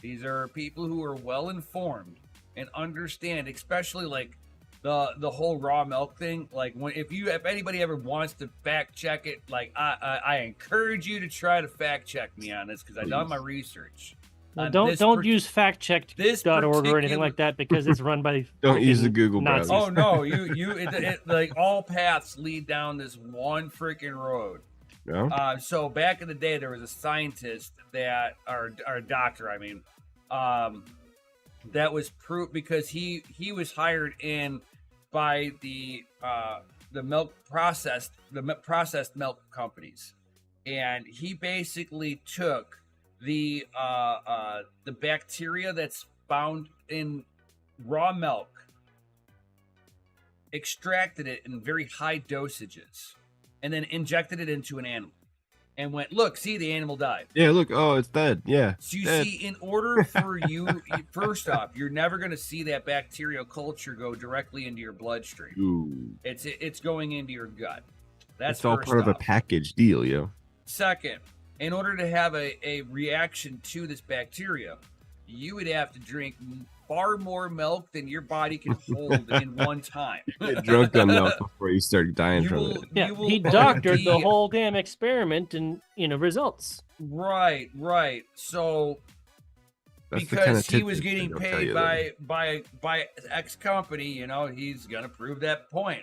These are people who are well informed and understand, especially like the whole raw milk thing. Like if anybody ever wants to fact check it, like I encourage you to try to fact check me on this, because I've done my research. Don't use factcheck.org or anything like that, because it's run by don't use the Google browser. Oh no, it like all paths lead down this one freaking road. No? So back in the day, there was a scientist that, or a doctor, I mean, that was proved because he was hired in by the processed milk companies, and he basically took the bacteria that's found in raw milk, extracted it in very high dosages, and then injected it into an animal, and went, look, see, the animal died. Yeah, look, oh, it's dead. Yeah. So you dead. see, in order for you, first off, you're never going to see that bacterial culture go directly into your bloodstream. Ooh. It's going into your gut. That's all part of a package deal, yo. Second, in order to have a reaction to this bacteria, you would have to drink far more milk than your body can hold in one time. Get drunk on milk before you start dying from it. Yeah, he doctored the whole damn experiment and, results. Right. So That's because he was getting paid by X company, he's gonna prove that point.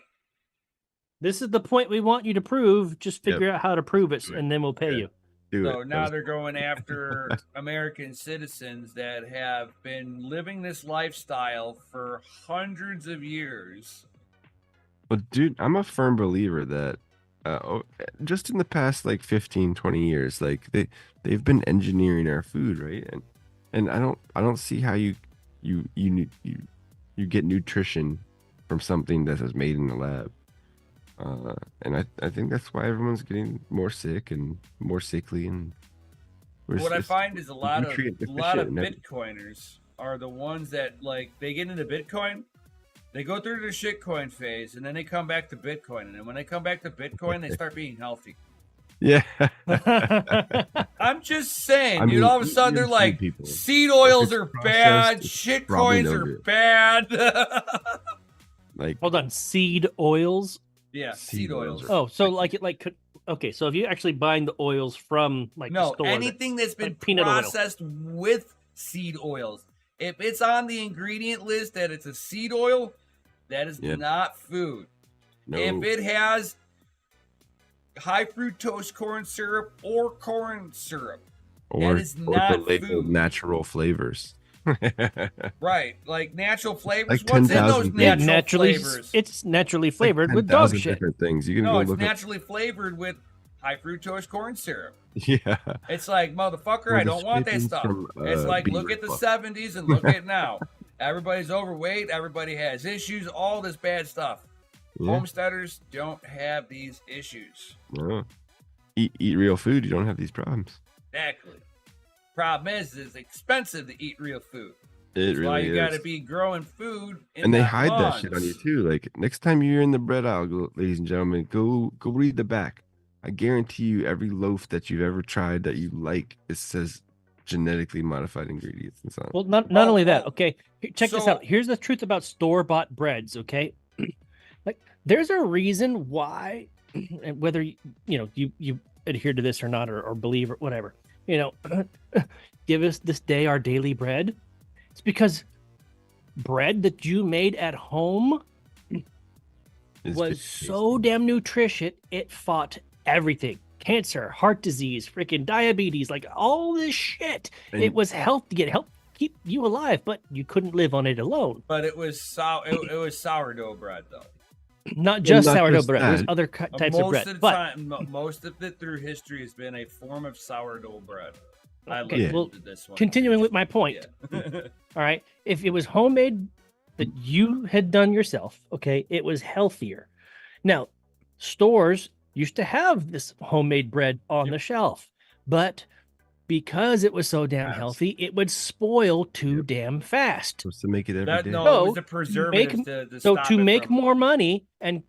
This is the point we want you to prove. Just figure out how to prove it, and then we'll pay you. So now they're going after American citizens that have been living this lifestyle for hundreds of years. Well, dude, I'm a firm believer that just in the past like 15, 20 years, like they've been engineering our food, right? And I don't see how you get nutrition from something that is made in the lab. And I think that's why everyone's getting more sick and more sickly. And what I find is a lot of Bitcoiners are the ones that, like, they get into Bitcoin, they go through their shitcoin phase, and then they come back to Bitcoin. And then when they come back to Bitcoin, they start being healthy. Yeah. I'm just saying, dude, all of a sudden they're like, people. Seed oils are bad, shitcoins are bad. Like, hold on, seed oils? Yeah, seed oils. Oh, so okay, so if you're actually buying the oils from the store, anything that's been processed with seed oils, if it's on the ingredient list that it's a seed oil, that is not food. No. If it has high fructose corn syrup or corn syrup, that is not food. Natural flavors. Right, like natural flavors. Like what's in those natural flavors? It's naturally flavored with dog shit. Different things. It's naturally flavored with high fructose corn syrup. Yeah, it's like, motherfucker, I don't want that stuff. It's like, look at the 70s and look at now. Everybody's overweight. Everybody has issues. All this bad stuff. Yeah. Homesteaders don't have these issues. No. Eat real food. You don't have these problems. Exactly. Problem is, it's expensive to eat real food. That's really why you got to be growing food. And they hide that shit on you too. Like next time you're in the bread aisle, ladies and gentlemen, go read the back. I guarantee you, every loaf that you've ever tried that you like, it says genetically modified ingredients and so on. Well, not only that. Oh, Okay, check this out. Here's the truth about store-bought breads. Okay, like there's a reason why, and whether you adhere to this or not, or believe or whatever, give us this day our daily bread. It's because bread that you made at home was so damn nutritious, it fought everything. Cancer, heart disease, freaking diabetes, like all this shit. And it was healthy. It helped keep you alive, but you couldn't live on it alone. But it was it was sourdough bread, though. Not just sourdough bread. There's other types of bread. Most of it through history has been a form of sourdough bread. Okay, well, this one. Continuing with my point. Yeah. All right. If it was homemade that you had done yourself, okay, it was healthier. Now, stores used to have this homemade bread on the shelf, but because it was so damn healthy, it would spoil too damn fast. Supposed to make it every day. No, it was a preservative to make more money and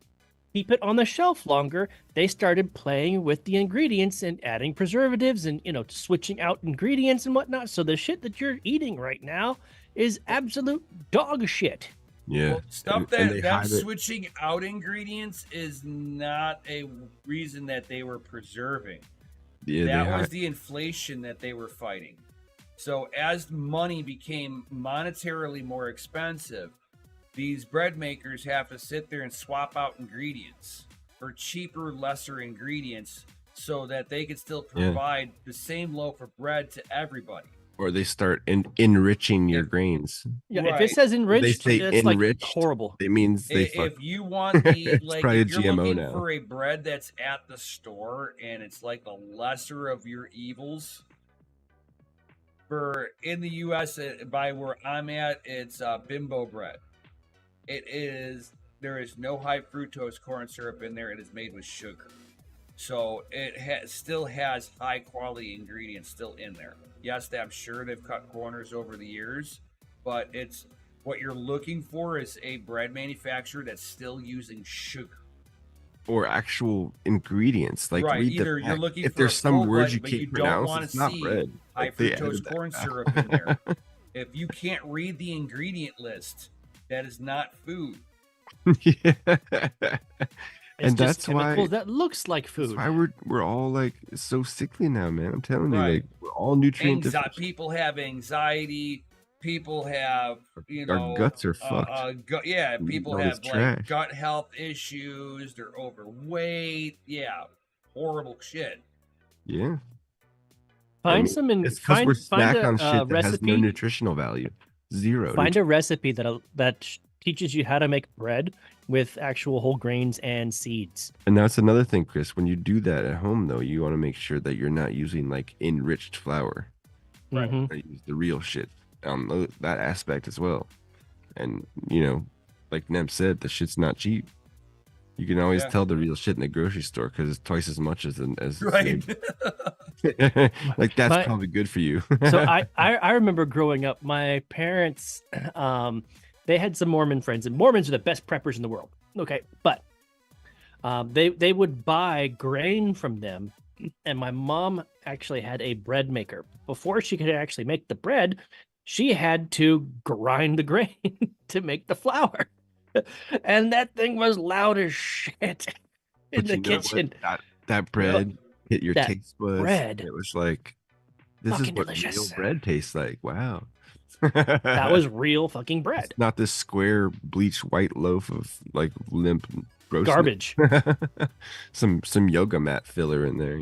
keep it on the shelf longer, they started playing with the ingredients and adding preservatives and switching out ingredients and whatnot. So the shit that you're eating right now is absolute dog shit. Yeah, well, stuff that switching out ingredients is not a reason that they were preserving. Yeah, that was the inflation that they were fighting. So as money became monetarily more expensive, these bread makers have to sit there and swap out ingredients for cheaper, lesser ingredients so that they can still provide the same loaf of bread to everybody. Or they start enriching your grains. Yeah, right. If it says enriched, they say it's enriched, like horrible. It means they if you want the like if you're GMO looking now. for a bread that's at the store and it's like the lesser of your evils. For in the US, by where I'm at, it's bimbo bread. There is no high fructose corn syrup in there. It is made with sugar. So it still has high quality ingredients still in there. Yes, I'm sure they've cut corners over the years, but it's what you're looking for is a bread manufacturer that's still using sugar. Or actual ingredients. Like right. read Either the you're looking if for there's some words you but can't you pronounce, don't want it's to not see bread. high Like, fructose corn syrup in there. If you can't read the ingredient list, that is not food. Yeah. It's and just that's why that looks like food. That's why we're all like so sickly now, man. I'm telling you, like we're all nutrient deficient. People have anxiety. People have our guts are fucked. People have like gut health issues. They're overweight. Yeah, horrible shit. Yeah. Find we're snack on shit that recipe. Has no nutritional value. Zero. Find a recipe that teaches you how to make bread with actual whole grains and seeds. And that's another thing, Chris. When you do that at home, though, you want to make sure that you're not using like enriched flour. Right. Use the real shit on that aspect as well. And like Nem said, the shit's not cheap. You can always tell the real shit in the grocery store because it's twice as much as right. Like that's probably good for you. So I remember growing up, my parents they had some Mormon friends, and Mormons are the best preppers in the world. Okay, but they would buy grain from them, and my mom actually had a bread maker. Before she could actually make the bread, she had to grind the grain to make the flour. And that thing was loud as shit in the kitchen. That bread hit your taste buds. Bread. It was like, this is what delicious. Real bread tastes like. Wow. That was real fucking bread. It's not this square bleached white loaf of like limp roast garbage. some yoga mat filler in there,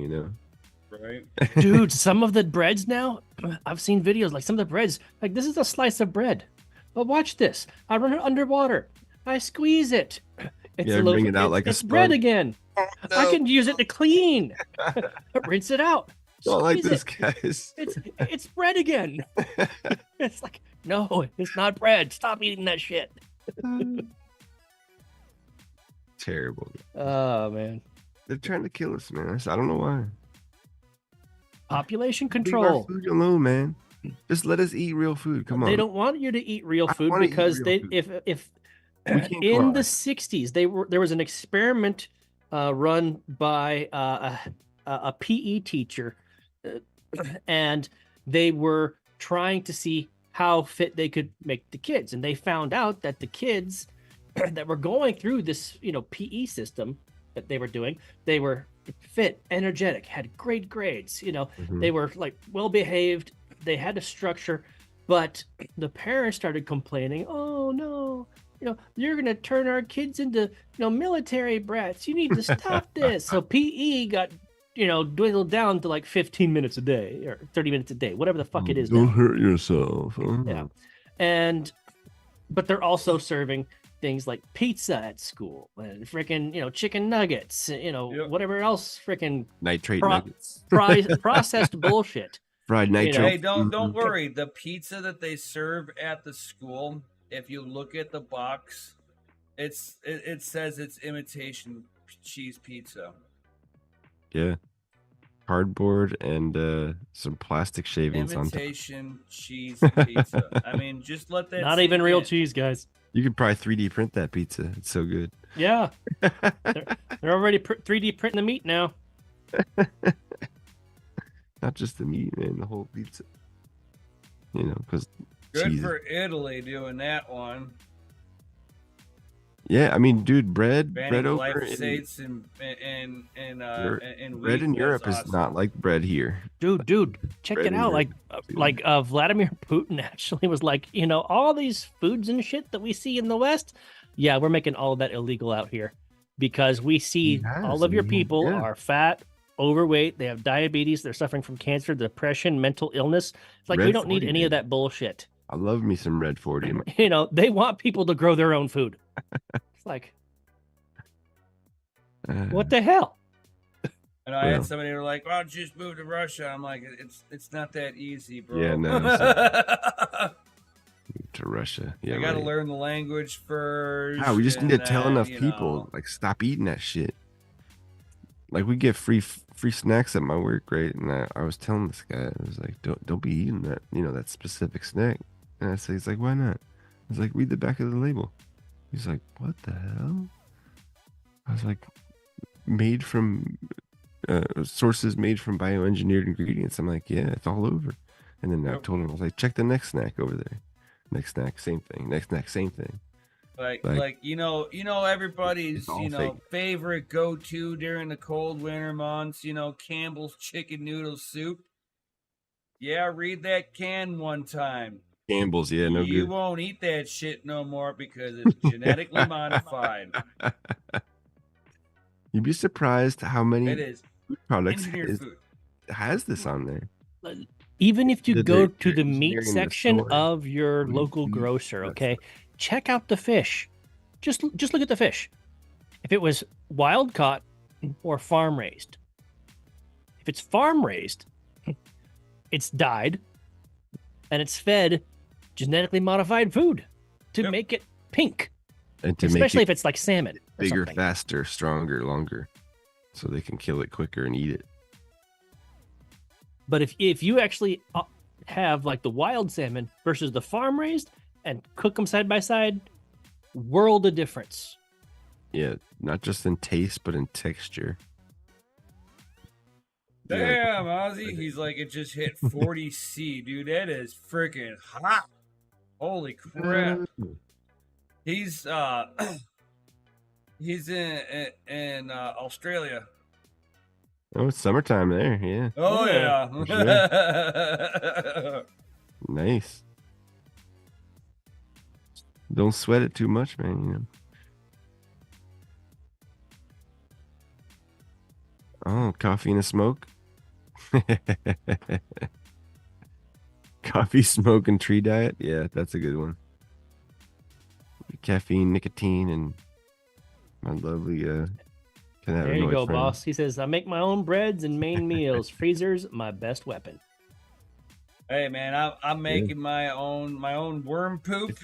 Right. Dude, some of the breads now, I've seen videos like some of the breads, like this is a slice of bread. But watch this. I run it underwater. I squeeze it. Bring it out like a sponge. Bread again. Oh, no. I can use it to clean. Rinse it out. Don't like this, guys. It's bread again. It's like, no, it's not bread. Stop eating that shit. Terrible. Oh man. They're trying to kill us, man. I don't know why. Population control. Leave our food alone, man. Just let us eat real food. Come on. They don't want you to eat real food because if in the 60s there was an experiment run by a PE teacher, and they were trying to see how fit they could make the kids, and they found out that the kids that were going through this, PE system that they were doing, they were fit, energetic, had great grades, they were like well behaved, they had a structure, but the parents started complaining, oh no, you're gonna turn our kids into military brats, you need to stop this. So PE got dwindled down to like 15 minutes a day or 30 minutes a day, whatever the fuck it is. Don't now. hurt yourself. Yeah. But they're also serving things like pizza at school and freaking chicken nuggets, whatever else freaking Nitrate nuggets. processed bullshit. Fried nitro. Hey, don't worry. The pizza that they serve at the school, if you look at the box, it says it's imitation cheese pizza. Yeah. Cardboard and some plastic shavings on top. Imitation cheese pizza. I mean, just let that. Not even real cheese, guys. You could probably 3D print that pizza. It's so good. Yeah. They're already 3D printing the meat now. Not just the meat, man, the whole pizza. Because good for Italy doing that one. Yeah, I mean, dude, bread Banning over glyphosates and bread in Europe awesome. is not like bread here. Dude, check Bread it in out. Europe. Vladimir Putin actually was like, all these foods and shit that we see in the West, yeah, we're making all of that illegal out here because we see all of your people are fat, overweight, they have diabetes, they're suffering from cancer, depression, mental illness. It's like we don't need any of that bullshit. I love me some Red 40. They want people to grow their own food. It's like, what the hell? And I had somebody who were like, "Well, just move to Russia." I'm like, "It's not that easy, bro." Yeah, no. To Russia. Yeah, you got to learn the language first. Yeah, we just need to tell enough people, like, stop eating that shit. Like, we get free snacks at my work, right? And I was telling this guy, I was like, don't be eating that, that specific snack. And I said, he's like, why not? I was like, read the back of the label. He's like, what the hell? I was like, made from sources made from bioengineered ingredients. I'm like, yeah, it's all over. And then I told him, I was like, check the next snack over there. Next snack, same thing. Next snack, same thing. Like everybody's favorite go-to during the cold winter months, Campbell's chicken noodle soup. Yeah, read that can one time. Campbell's, yeah, no good. You won't eat that shit no more because it's genetically modified. You'd be surprised how many food products has this on there. Even if you go to the meat section of your local grocer, okay, check out the fish. Just look at the fish. If it was wild caught or farm raised. If it's farm raised, it's dyed and it's fed genetically modified food to make it pink. And to especially if it's like salmon. Bigger, faster, stronger, longer. So they can kill it quicker and eat it. But if you actually have like the wild salmon versus the farm raised and cook them side by side, world of difference. Yeah, not just in taste, but in texture. Damn, Ozzy. He's like, it just hit 40 C, dude. That is freaking hot. Holy crap. He's in Australia. Oh, it's summertime there, yeah. Oh, yeah. Sure. Nice. Don't sweat it too much, man, Oh, coffee and a smoke? Coffee, smoke, and tree diet? Yeah, that's a good one. Caffeine, nicotine, and my lovely there you go, friend. Boss. He says, I make my own breads and main meals. Freezer's my best weapon. Hey, man, I'm making my own worm poop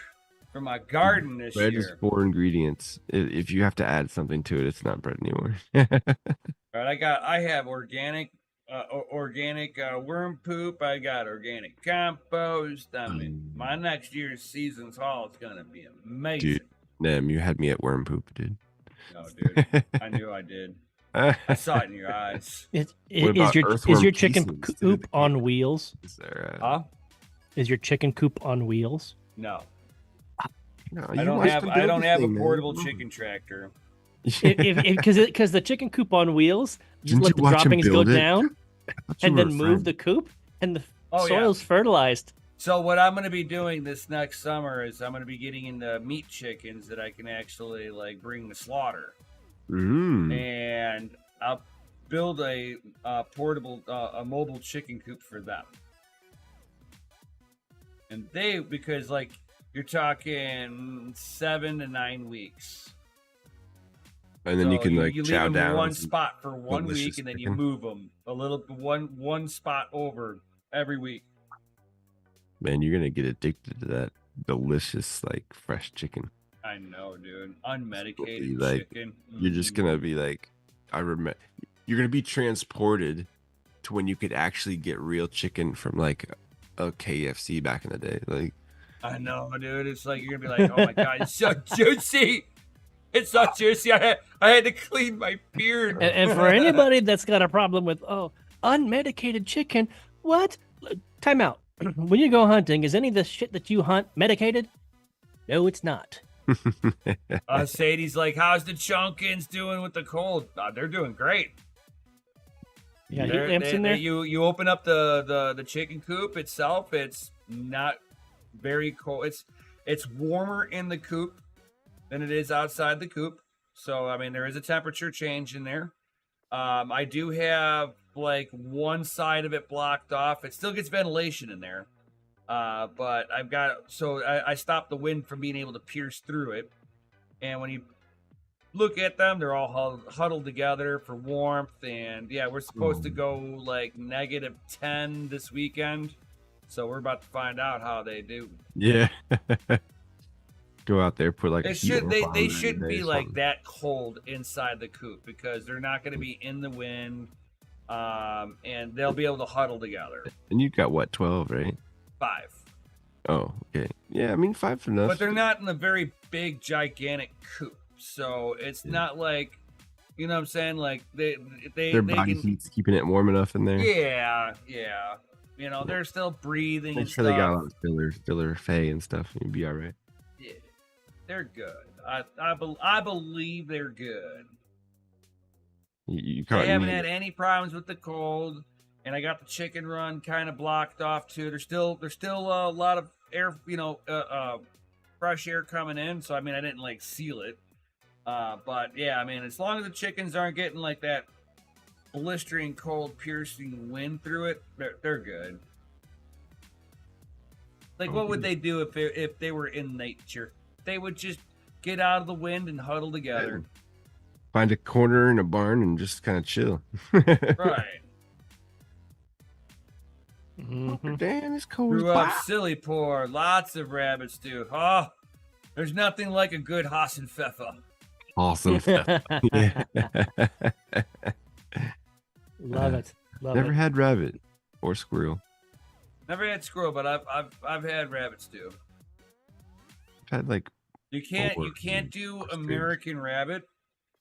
for my garden this year. Bread is 4 ingredients. If you have to add something to it, it's not bread anymore. All right, I have organic worm poop. I got organic compost. I mean, my next year's season's haul is gonna be amazing. Dude, you had me at worm poop, dude. No, dude, I knew I did. I saw it in your eyes. Is about your earthworm chicken casings, dude? coop on wheels? Is there, Huh? Is your chicken coop on wheels? No. no, I don't have a portable chicken tractor. Because the chicken coop on wheels, just Didn't let you the watch him droppings go build it? down I thought you and were then a move friend. the coop, and the Oh, yeah. soil's fertilized. So what I'm going to be doing this next summer is I'm going to be getting into meat chickens that I can actually like bring to slaughter, and I'll build a portable, a mobile chicken coop for them. And because like you're talking 7 to 9 weeks. And then you can like you chow leave them down in one on some spot for 1 week, delicious and then you chicken. move them a little one spot over every week. Man, you're gonna get addicted to that delicious, like fresh chicken. I know, dude. Unmedicated Like, chicken. you're just gonna be like, you're gonna be transported to when you could actually get real chicken from like a KFC back in the day. Like, I know, dude. It's like you're gonna be like, oh my god, it's so juicy. It's so juicy. I had to clean my beard. And for anybody that's got a problem with unmedicated chicken, what? Time out. When you go hunting, is any of the shit that you hunt medicated? No, it's not. Sadie's like, how's the chunkins doing with the cold? They're doing great. Yeah, heat lamps in there. You open up the chicken coop itself. It's not very cold. It's warmer in the coop than it is outside the coop. So I mean, there is a temperature change in there. I do have like one side of it blocked off. It still gets ventilation in there, but I stopped the wind from being able to pierce through it. And when you look at them, they're all huddled together for warmth. And yeah, we're supposed to go like -10 this weekend, so we're about to find out how they do. yeah. Go out there, put like They a heat lamp on they every shouldn't day be or like something. that cold inside the coop because they're not going to be in the wind, and they'll be able to huddle together. And you got what, 12, right? 5, Oh, okay. Yeah, I mean 5's enough. but they're not in a very big, gigantic coop, so it's not like, you know what I'm saying? Like Their body can, heat's keeping it warm enough in there. yeah. You know, they're still breathing. Make and sure they got a stuff. lot of filler Fay and stuff. You'll be all right. Yeah, they're good. I believe they're good. You I can't haven't need- had any problems with the cold, and I got the chicken run kind of blocked off too. There's still a lot of air, fresh air coming in. So I mean, I didn't like seal it, but yeah, I mean, as long as the chickens aren't getting like that blistering cold, piercing wind through it, they're good. Like, what would they do if they were in nature? They would just get out of the wind and huddle together. Find a corner in a barn and just kind of chill. Right. Mhm. Damn, it's cold. Grew as up fuck. silly poor. Lots of rabbits do. Oh, there's nothing like a good Hassenpfeffer. Awesome. Yeah. Love it. Love Never it. had rabbit or squirrel. Never had squirrel, but I've had rabbits too. I've had like You can't Or- do or American rabbit.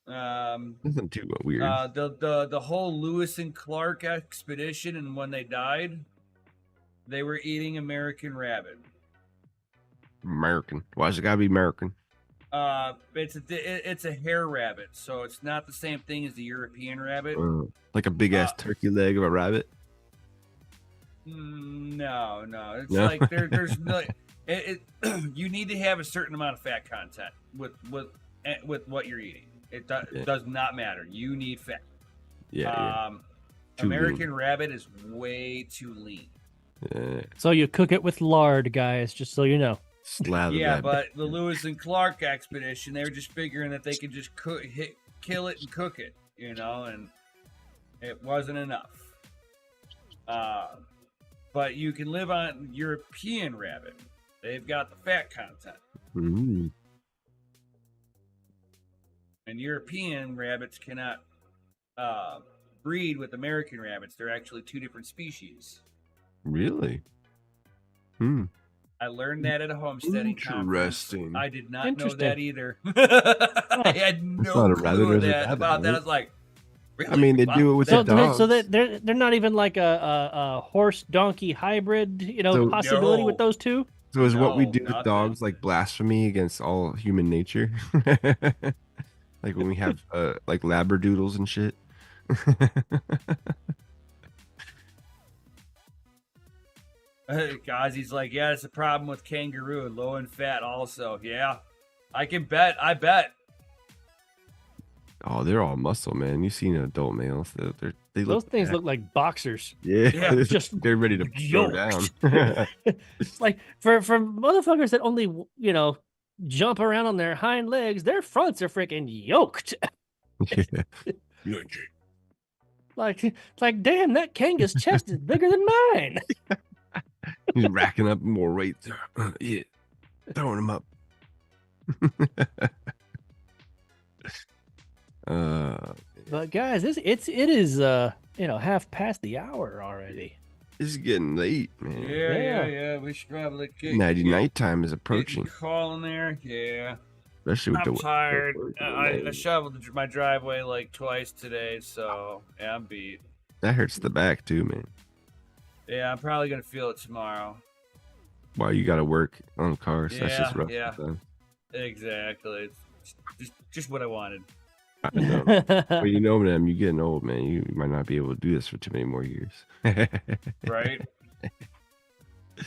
nothing too weird. The whole Lewis and Clark expedition, and when they died, they were eating American rabbit. American. Why's it gotta be American? It's a hare rabbit, so it's not the same thing as the European rabbit. Like a big ass turkey leg of a rabbit. No, it's No? like there's no. You need to have a certain amount of fat content with what you're eating. It does not matter. You need fat. Yeah. Too American rabbit is way too lean. Yeah. So you cook it with lard, guys, just so you know. Slather Yeah, that but the Lewis and Clark expedition, they were just figuring that they could just kill it and cook it, and it wasn't enough. But you can live on European rabbit. They've got the fat content. Mm. And European rabbits cannot breed with American rabbits. They're actually two different species. Really? Hmm. I learned that at a homesteading conference. Interesting. I did not know Interesting. that either. I had It's no not a rabbit, clue it's a that, rabbit, about that. I right? was like, Really? I mean, they Wow. do it with So, the dogs. so they're not even like a horse donkey hybrid, So- possibility with No. those two. So is what we No, do with not dogs that. like blasphemy against all human nature? Like when we have like labradoodles and shit. Guys, he's like, yeah, it's a problem with kangaroo, low in fat also. Yeah, I can bet. I bet. Oh, they're all muscle, man. You've seen adult males. They Those look things jacked. look like boxers. Yeah, Yeah, just they're ready to throw down. yoked. Like for motherfuckers that only jump around on their hind legs, their fronts are freaking yoked. Yeah. Like damn, that Kanga's chest is bigger than mine. He's racking up more weight. Yeah, throwing them up. But guys, it is half past the hour already. It's getting late, man. yeah. We should probably get Nighttime is get approaching, calling there. Yeah, especially with I'm the tired. weather. I shoveled my driveway like twice today, so yeah, I'm beat. That hurts the back too, man. Yeah, I'm probably gonna feel it tomorrow. While you got to work on cars, that's just rough. Yeah. sometimes. Exactly. It's just what I wanted. I know. But you know, man, you're getting old, man. You might not be able to do this for too many more years. Right?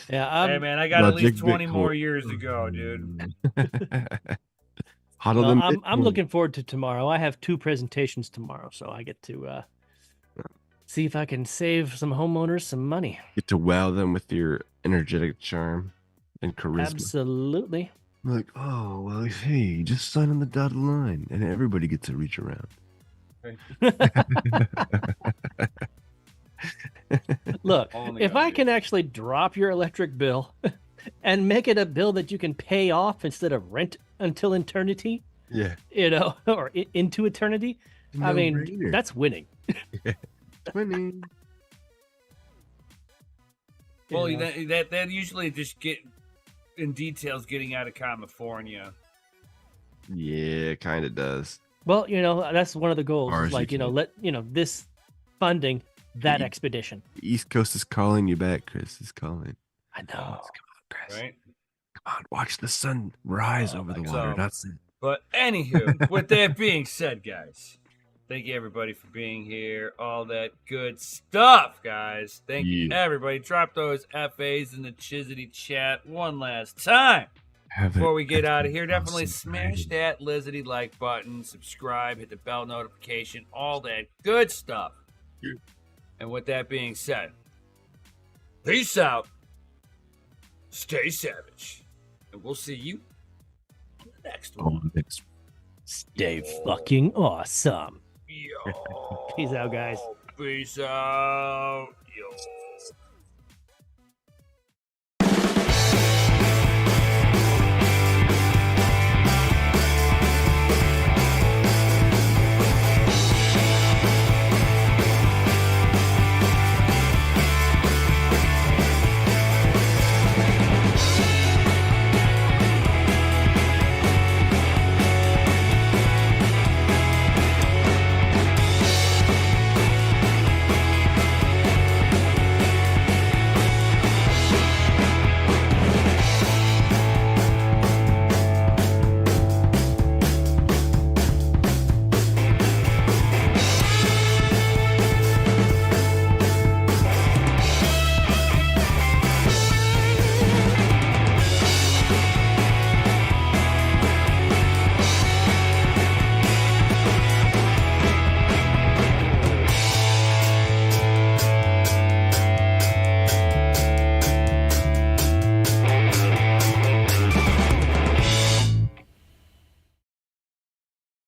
Yeah, Hey man, I got at Logic least 20 Bitcoin. more years to go, dude. Huddle well, them. I'm looking forward to tomorrow. I have 2 presentations tomorrow, so I get to see if I can save some homeowners some money. Get to wow them with your energetic charm and charisma. Absolutely. Like, oh, well, hey, you just sign on the dotted line, and everybody gets to reach around. Look, Only if I I do. can actually drop your electric bill and make it a bill that you can pay off instead of rent until eternity, Yeah. or into eternity, I mean, No-brainer. that's winning. Winning. Well, You know? that usually just get in details getting out of California. Yeah, it kind of does. Well, that's one of the goals. Far Is as you like, can. let this funding that Yeah. expedition. The East Coast is calling you back, Chris. Is calling. I know. Come on, Chris. Right? Come on, watch the sun rise over the water. So- Not set. But anywho, with that being said, guys, thank you everybody for being here. All that good stuff, guys. Thank you Yeah. everybody. Drop those FAs in the Chizity chat one last time. Before we get out of here, definitely smash that Lizity like button, subscribe, hit the bell notification, all that good stuff. Yeah. And with that being said, peace out, stay savage, and we'll see you on the next one. Stay fucking awesome. Yo, Peace out, guys. Peace out.